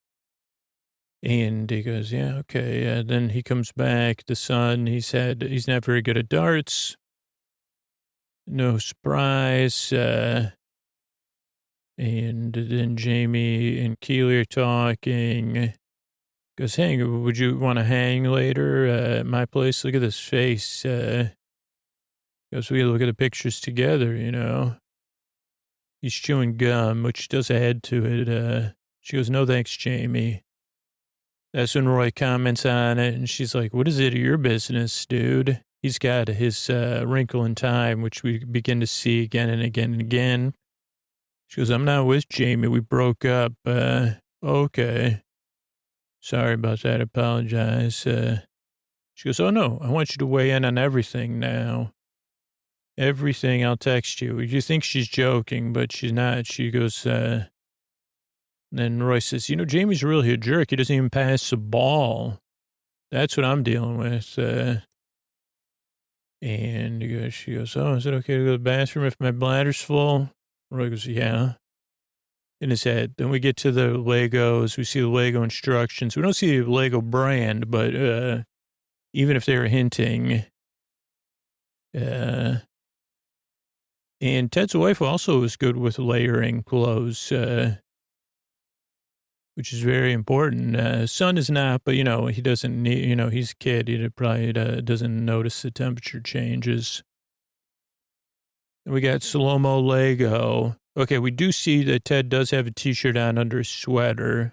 he goes, yeah, okay. Then he comes back, the son, he said he's not very good at darts. No surprise. And then Jamie and Keely are talking. Goes, hey, would you want to hang later at my place? Look at this face. Goes, we look at the pictures together, He's chewing gum, which does add to it. She goes, no thanks, Jamie. That's when Roy comments on it, and she's like, what is it of your business, dude? He's got his wrinkle in time, which we begin to see again and again and again. She goes, I'm not with Jamie. We broke up. Okay. Sorry about that. I apologize. She goes, oh, no, I want you to weigh in on everything now. Everything. I'll text you. You think she's joking, but she's not. She goes, then Roy says, Jamie's really a jerk. He doesn't even pass the ball. That's what I'm dealing with. And she goes, oh, is it okay to go to the bathroom if my bladder's full? Roy goes, yeah. In his head. Then we get to the Legos. We see the Lego instructions. We don't see the Lego brand, but even if they're hinting. And Ted's wife also is good with layering clothes, which is very important. Son is not, but, he doesn't need, he's a kid. He probably doesn't notice the temperature changes. And we got slow-mo Lego. Okay, we do see that Ted does have a T-shirt on under his sweater.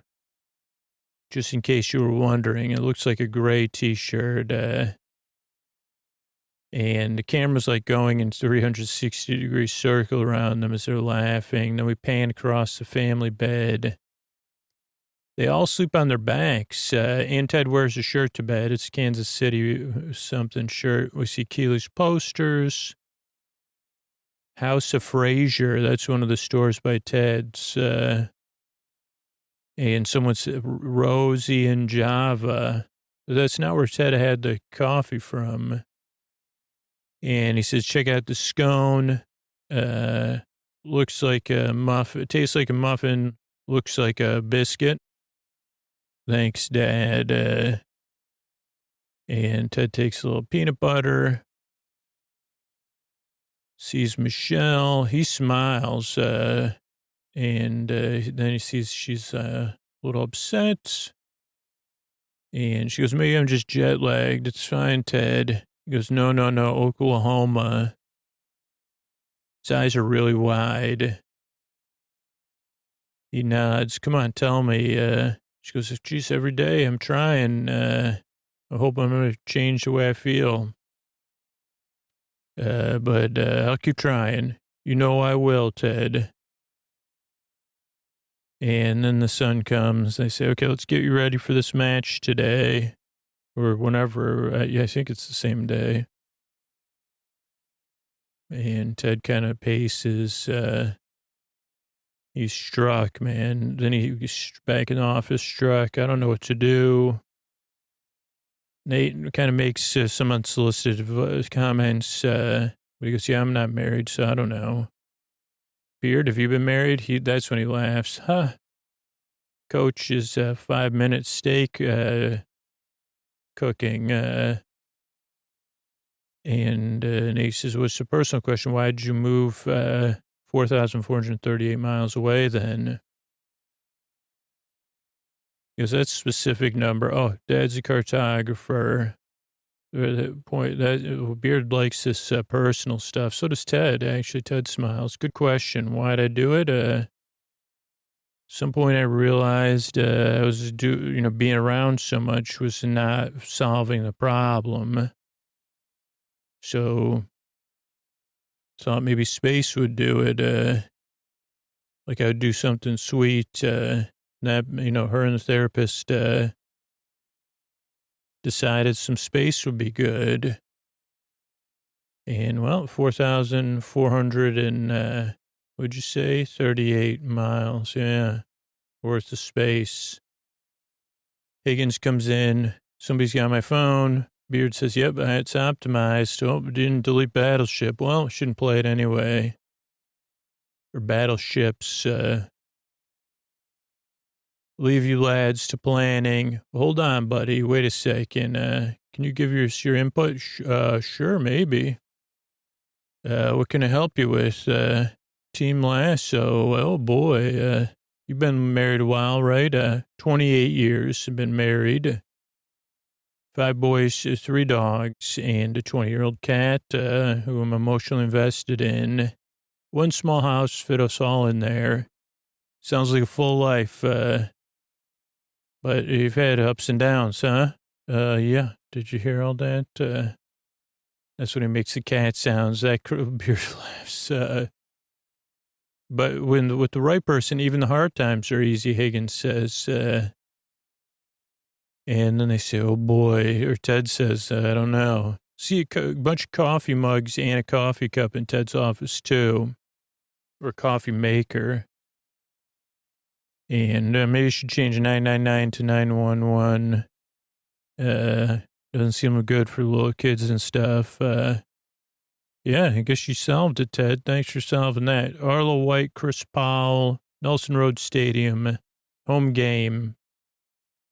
Just in case you were wondering, it looks like a gray T-shirt. And the camera's like going in 360-degree circle around them as they're laughing. Then we pan across the family bed. They all sleep on their backs. And Ted wears a shirt to bed. It's Kansas City something shirt. We see Keely's posters. House of Frazier, that's one of the stores by Ted's. And someone said Rosie and Java. That's not where Ted had the coffee from. And he says, check out the scone. Looks like a muffin. It tastes like a muffin. Looks like a biscuit. Thanks, Dad. And Ted takes a little peanut butter. Sees Michelle. He smiles. And then he sees she's a little upset. And she goes, maybe I'm just jet lagged. It's fine, Ted. He goes, no, Oklahoma. His eyes are really wide. He nods. Come on, tell me. She goes, geez, every day I'm trying. I hope I'm going to change the way I feel. But I'll keep trying. You know I will, Ted. And then the sun comes. They say, okay, let's get you ready for this match today. Or whenever. Yeah, I think it's the same day. And Ted kind of paces. He's struck, man. Then he's back in the office, struck. I don't know what to do. Nate kind of makes some unsolicited comments. But he goes, yeah, I'm not married, so I don't know. Beard, have you been married? That's when he laughs. Huh. Coach is 5-minute steak cooking. And Nate says, what's the personal question? Why did you move 4,438 miles away then? Because that specific number. Oh, Dad's a cartographer. The point that Beard likes this personal stuff. So does Ted. Actually, Ted smiles. Good question. Why'd I do it? Some point I realized I was being around so much was not solving the problem. So thought maybe space would do it. Like I would do something sweet. That her and the therapist decided some space would be good. And, 4,400 and, what'd you say? 38 miles. Yeah. Worth of space. Higgins comes in. Somebody's got my phone. Beard says, yep, it's optimized. Oh, didn't delete Battleship. Well, shouldn't play it anyway. Or Battleships. Leave you lads to planning. Hold on, buddy. Wait a second. Can you give your input? Sure, maybe. What can I help you with? Team Lasso. Oh, boy. You've been married a while, right? 28 years have been married. 5 boys, 3 dogs, and a 20-year-old cat who I'm emotionally invested in. One small house fit us all in there. Sounds like a full life. But you've had ups and downs, huh? Yeah. Did you hear all that? That's when he makes the cat sounds. That Beard laughs. But with the right person, even the hard times are easy, Higgins says. And then they say, oh, boy. Or Ted says, I don't know. See a bunch of coffee mugs and a coffee cup in Ted's office, too. Or a coffee maker. And maybe you should change 999 to 911. Doesn't seem good for little kids and stuff. Yeah, I guess you solved it, Ted. Thanks for solving that. Arlo White, Chris Powell, Nelson Road Stadium, home game.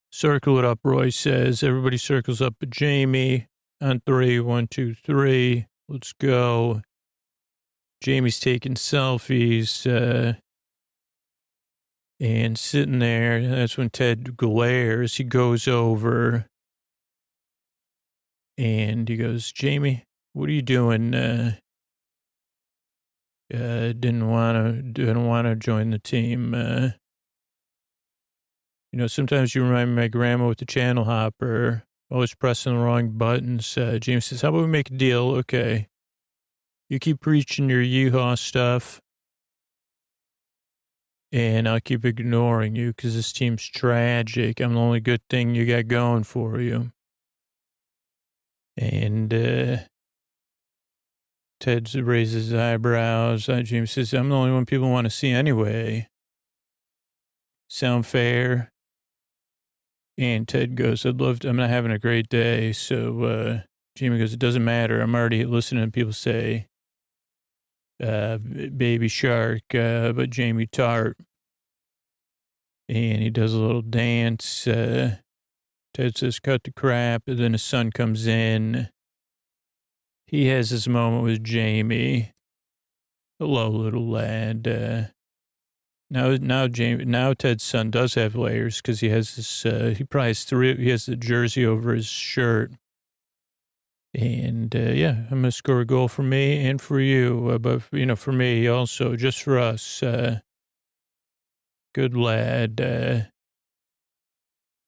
Circle it up, Roy says. Everybody circles up but Jamie on 3. 1, 2, 3. Let's go. Jamie's taking selfies. And sitting there, that's when Ted glares. He goes over and he goes, Jamie, what are you doing? Didn't want to join the team. Sometimes you remind me of my grandma with the channel hopper, always pressing the wrong buttons. James says, how about we make a deal? Okay. You keep preaching your yeehaw stuff. And I'll keep ignoring you because this team's tragic. I'm the only good thing you got going for you. And Ted raises his eyebrows. James says, I'm the only one people want to see anyway. Sound fair? And Ted goes, I'm not having a great day. So Jamie goes, it doesn't matter. I'm already listening to people say, baby shark, but Jamie Tart. And he does a little dance. Ted says, cut the crap. And then his son comes in. He has this moment with Jamie. Hello, little lad. Now Ted's son does have layers because he has this, he probably has 3, he has the jersey over his shirt. And, I'm going to score a goal for me and for you. But, for me also, just for us. Good lad.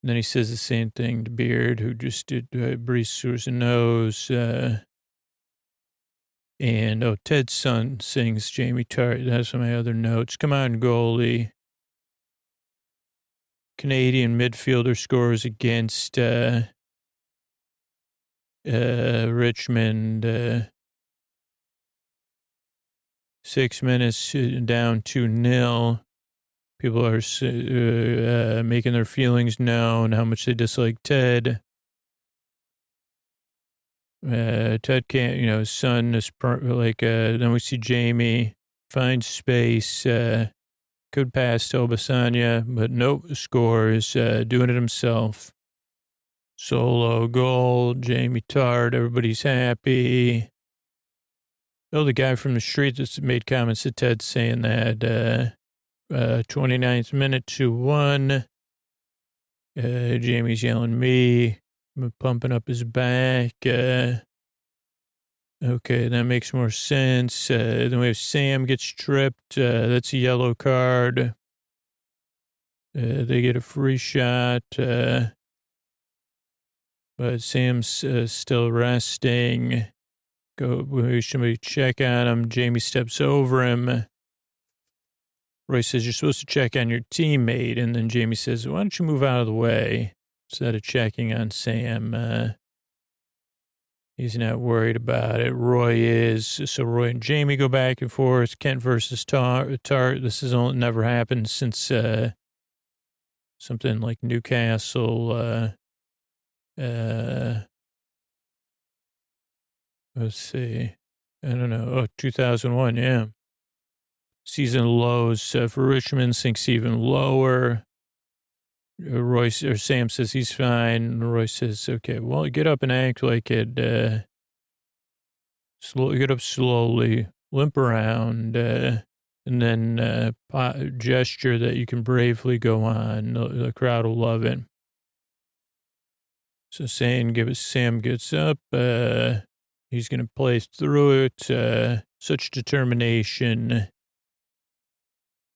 And then he says the same thing to Beard, who just did breathes through his nose. And Ted's son sings Jamie Tart. That's my other notes. Come on, goalie. Canadian midfielder scores against Richmond. 6 minutes down 2-0. People are making their feelings known, how much they dislike Ted. Ted can't, his son is then we see Jamie finds space, could pass to Obasanya, but nope, scores, doing it himself. Solo goal, Jamie Tart, everybody's happy. The guy from the street that's made comments to Ted saying that, 29th minute, 2-1. Jamie's yelling me, pumping up his back. Okay, that makes more sense. Then we have Sam gets tripped. That's a yellow card. They get a free shot. But Sam's still resting. Somebody check on him. Jamie steps over him. Roy says, you're supposed to check on your teammate. And then Jamie says, why don't you move out of the way instead of checking on Sam? He's not worried about it. Roy is. So Roy and Jamie go back and forth. Kent versus Tart. This has never happened since something like Newcastle. Let's see. I don't know. 2001, yeah. Season lows for Richmond sinks even lower. Sam says he's fine. Roy says, okay, well, get up and act like it. Get up slowly, limp around, and then gesture that you can bravely go on. The crowd will love it. So Sam gets up. He's going to play through it. Such determination.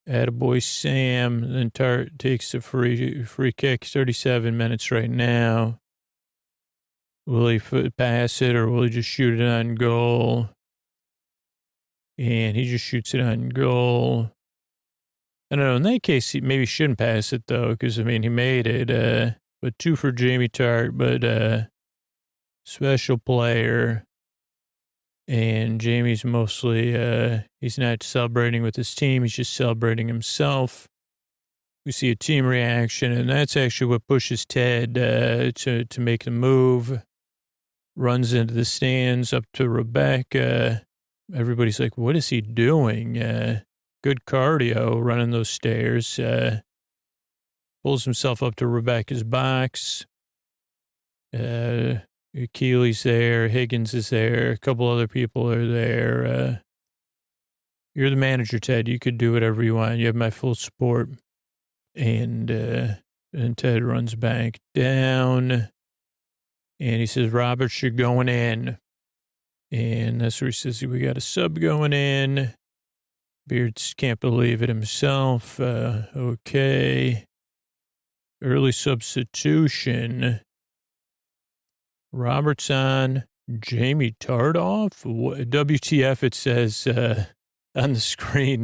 Attaboy Sam. Then Tart takes a free kick. 37 minutes right now. Will he pass it or will he just shoot it on goal? And he just shoots it on goal. I don't know. In that case, he maybe shouldn't pass it, though, because, he made it. But 2 for Jamie Tart, but special player. And Jamie's mostly, he's not celebrating with his team. He's just celebrating himself. We see a team reaction, and that's actually what pushes Ted to make the move. Runs into the stands up to Rebecca. Everybody's like, what is he doing? Good cardio running those stairs. Pulls himself up to Rebecca's box. Keely's there. Higgins is there. A couple other people are there. You're the manager, Ted. You could do whatever you want. You have my full support. And Ted runs back down. And he says, Roberts, you're going in. And that's where he says, we got a sub going in. Beards can't believe it himself. Okay. Early substitution. Roberts on. Jamie Tart off. WTF, it says on the screen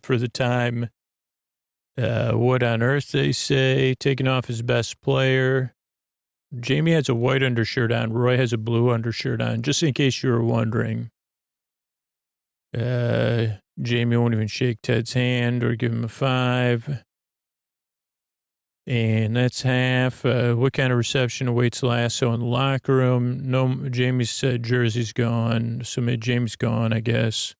for the time. What on earth, they say. Taking off his best player. Jamie has a white undershirt on. Roy has a blue undershirt on, just in case you were wondering. Jamie won't even shake Ted's hand or give him a 5. And that's half. What kind of reception awaits Lasso in the locker room? No, Jamie's jersey's gone. So Jamie's gone, I guess.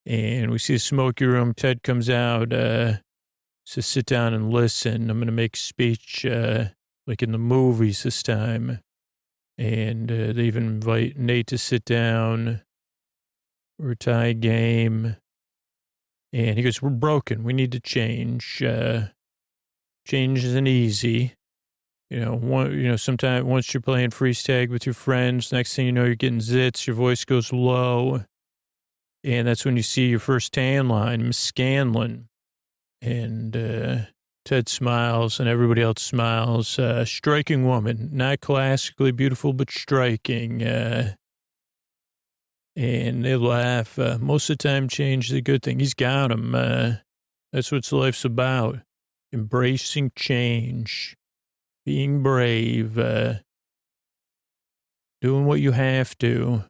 And we see a smoky room. Ted comes out, says, sit down and listen. I'm going to make a speech like in the movies this time. And they even invite Nate to sit down. We're a tie game. And he goes, we're broken. We need to change. Change isn't easy. Sometimes once you're playing freeze tag with your friends, next thing you know, you're getting zits, your voice goes low. And that's when you see your first tan line, Miss Scanlon. And Ted smiles and everybody else smiles. Striking woman, not classically beautiful, but striking. And they laugh. Most of the time, change is a good thing. He's got him. That's what life's about. Embracing change, being brave, doing what you have to.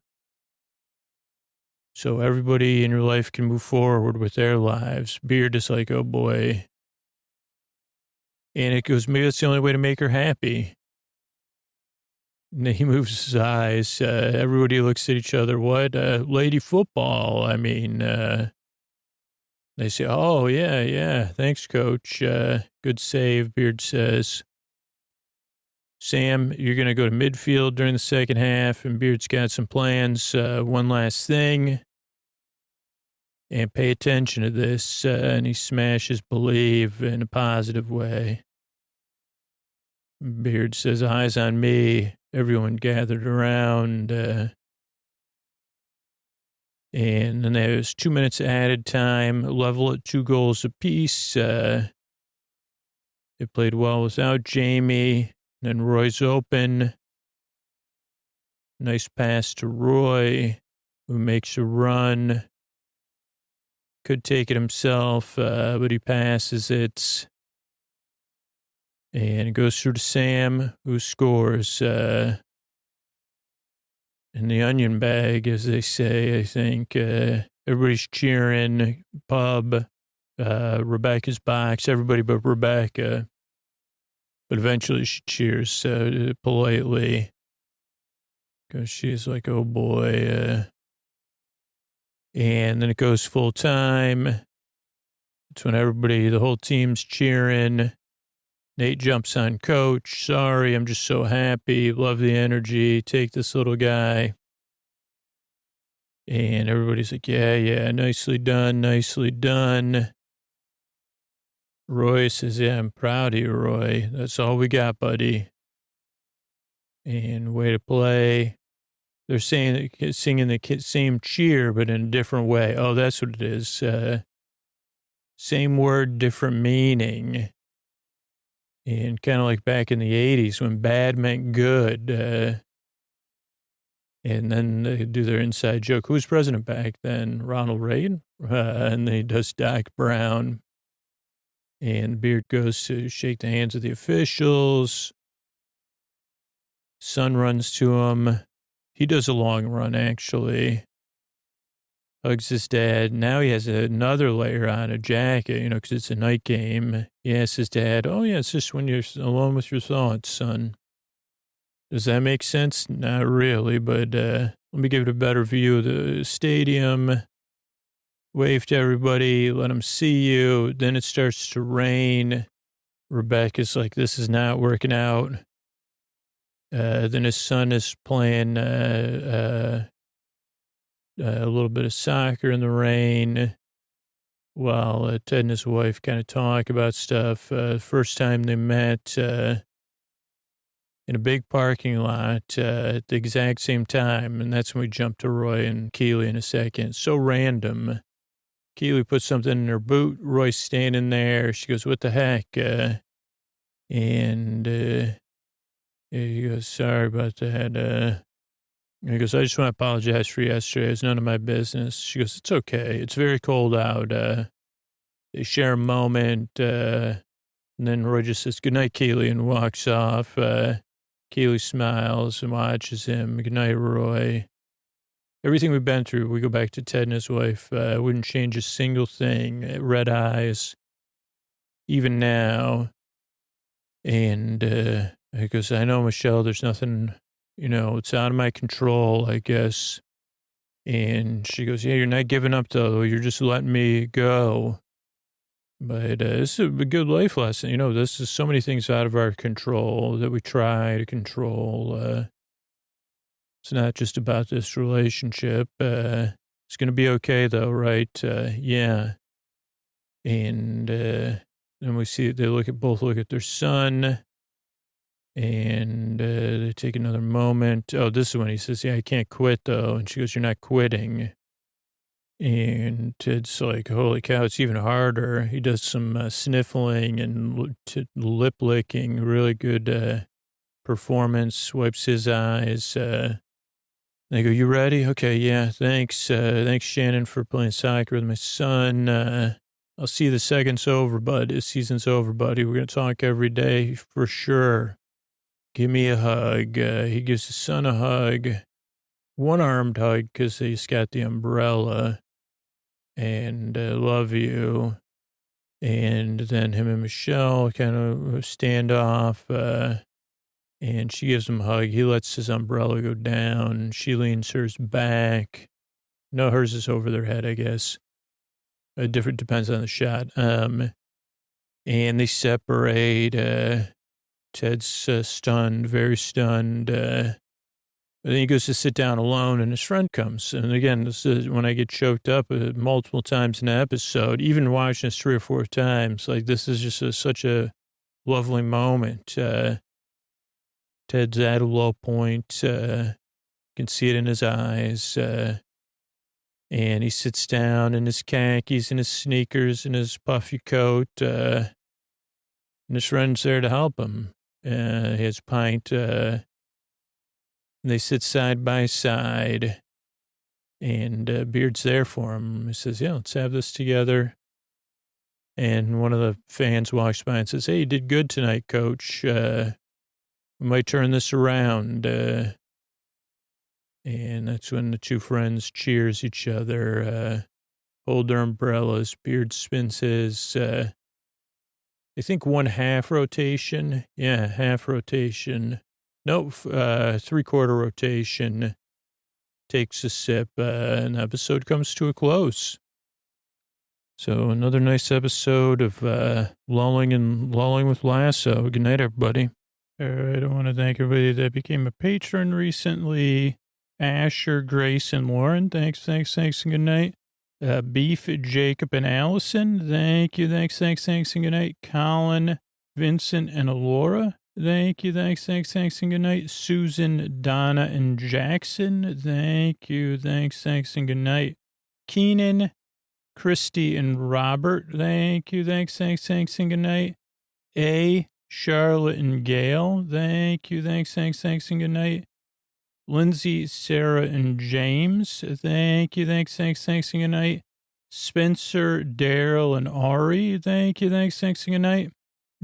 So everybody in your life can move forward with their lives. Beard is like, oh boy. And it goes, maybe that's the only way to make her happy. And then he moves his eyes. Everybody looks at each other. What? Lady football. I mean, they say, oh, yeah. Thanks, coach. Good save, Beard says. Sam, you're going to go to midfield during the second half, and Beard's got some plans. One last thing. And pay attention to this. And he smashes believe in a positive way. Beard says, eyes on me. Everyone gathered around. And then there's 2 minutes added time, level at 2 goals apiece. They played well without Jamie. Then Roy's open. Nice pass to Roy, who makes a run. Could take it himself, but he passes it. And it goes through to Sam, who scores. In the onion bag, as they say, I think. Everybody's cheering. Pub. Rebecca's box. Everybody but Rebecca. But eventually she cheers politely. Because she's like, oh boy. And then it goes full time. It's when the whole team's cheering. Nate jumps on coach. Sorry, I'm just so happy. Love the energy. Take this little guy. And everybody's like, yeah, nicely done. Roy says, yeah, I'm proud of you, Roy. That's all we got, buddy. And way to play. They're singing the same cheer, but in a different way. Oh, that's what it is. Same word, different meaning. And kind of like back in the 80s when bad meant good. And then they do their inside joke. Who was president back then? Ronald Reagan? And then he does Doc Brown. And Beard goes to shake the hands of the officials. Son runs to him. He does a long run, actually. Hugs his dad. Now he has another layer on a jacket, because it's a night game. He asks his dad, oh, yeah, it's just when you're alone with your thoughts, son. Does that make sense? Not really, but let me give it a better view of the stadium. Wave to everybody. Let them see you. Then it starts to rain. Rebecca's like, this is not working out. Then his son is playing a little bit of soccer in the rain while Ted and his wife kind of talk about stuff. First time they met in a big parking lot at the exact same time. And that's when we jump to Roy and Keely in a second. So random. Keely puts something in her boot. Roy's standing there. She goes, what the heck? He goes, sorry about that. He goes, I just want to apologize for yesterday. It's none of my business. She goes, it's okay. It's very cold out. They share a moment. And then Roy just says, good night, Keely, and walks off. Keely smiles and watches him. Good night, Roy. Everything we've been through, we go back to Ted and his wife. Wouldn't change a single thing. Red eyes, even now. And he goes, I know, Michelle, there's nothing, it's out of my control, I guess. And she goes, yeah, you're not giving up, though. You're just letting me go. But this is a good life lesson. This is so many things out of our control that we try to control. It's not just about this relationship. It's going to be okay, though, right? Yeah. And then we see they both look at their son. And they take another moment. Oh, this is when he says, yeah, I can't quit, though. And she goes, you're not quitting. And Ted's like, holy cow, it's even harder. He does some sniffling and lip licking, really good performance, wipes his eyes. They go, you ready? Okay, yeah, thanks. Thanks, Shannon, for playing soccer with my son. I'll see you the second's over, bud. This season's over, buddy. We're going to talk every day for sure. Give me a hug. He gives his son a hug, one-armed hug because he's got the umbrella. And love you. And then him and Michelle kind of stand off. And she gives him a hug. He lets his umbrella go down. She leans hers back. No, hers is over their head, I guess. Different depends on the shot. And they separate. Ted's stunned, very stunned. But then he goes to sit down alone, and his friend comes. And again, this is when I get choked up multiple times in an episode, even watching this 3 or 4 times. Like, this is just such a lovely moment. Ted's at a low point. You can see it in his eyes. And he sits down in his khakis and his sneakers and his puffy coat. And his friend's there to help him. He has a pint. They sit side by side. And Beard's there for him. He says, yeah, let's have this together. And one of the fans walks by and says, hey, you did good tonight, coach. We might turn this around. And that's when the two friends cheers each other, hold their umbrellas. Beard spins his, I think 1/2 rotation. Yeah, half rotation. No, 3/4 rotation. Takes a sip, and the episode comes to a close. So another nice episode of Lulling with Lasso. Good night, everybody. All right, I want to thank everybody that became a patron recently. Asher, Grace, and Lauren, thanks, and good night. Beef, Jacob, and Allison, thank you, thanks, and good night. Colin, Vincent, and Alora, thank you, thanks, and good night. Susan, Donna, and Jackson, thank you, thanks, and good night. Keenan, Christy, and Robert, thank you, thanks, and good night. Charlotte, and Gail, thank you, thanks, and good night. Lindsay, Sarah, and James, thank you, thanks, and good night. Spencer, Daryl, and Ari, thank you, thanks, and good night.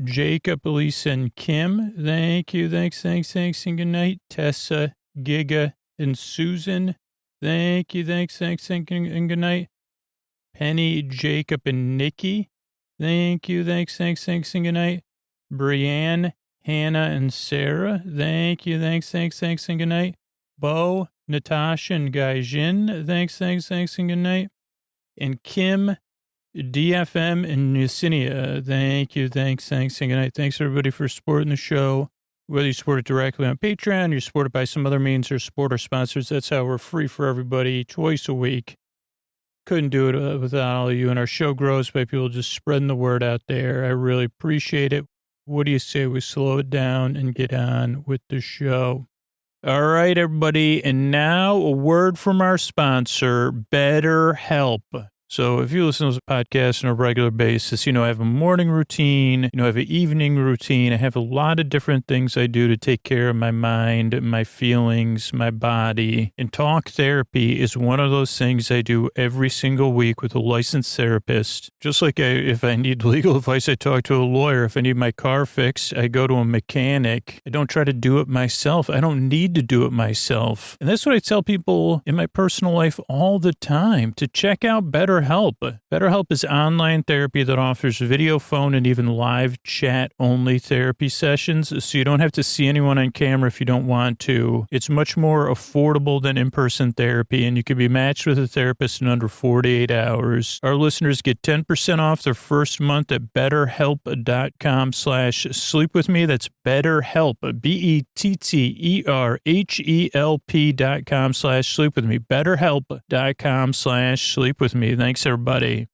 Jacob, Elisa, and Kim, thank you, thanks, and good night. Tessa, Giga, and Susan, thank you, thanks, and good night. Penny, Jacob, and Nikki, thank you, thanks, and good night. Brianne, Hannah, and Sarah, thank you, thanks, and good night. Bo, Natasha, and Gaijin, thanks, and good night. And Kim, DFM, and Yesenia, thank you, thanks, and good night. Thanks, everybody, for supporting the show. Whether you support it directly on Patreon, or you support it by some other means, or support our sponsors, that's how we're free for everybody twice a week. Couldn't do it without all of you. And our show grows by people just spreading the word out there. I really appreciate it. What do you say we slow it down and get on with the show? All right, everybody. And now a word from our sponsor, BetterHelp. So if you listen to this podcast on a regular basis, I have a morning routine, I have an evening routine. I have a lot of different things I do to take care of my mind, my feelings, my body. And talk therapy is one of those things I do every single week with a licensed therapist. Just like if I need legal advice, I talk to a lawyer. If I need my car fixed, I go to a mechanic. I don't try to do it myself. I don't need to do it myself. And that's what I tell people in my personal life all the time, to check out BetterHelp. BetterHelp is online therapy that offers video, phone, and even live chat-only therapy sessions, so you don't have to see anyone on camera if you don't want to. It's much more affordable than in-person therapy, and you can be matched with a therapist in under 48 hours. Our listeners get 10% off their first month at betterhelp.com/sleepwithme. That's BetterHelp, BetterHelp.com/sleepwithme. BetterHelp.com/sleepwithme. Thanks, everybody.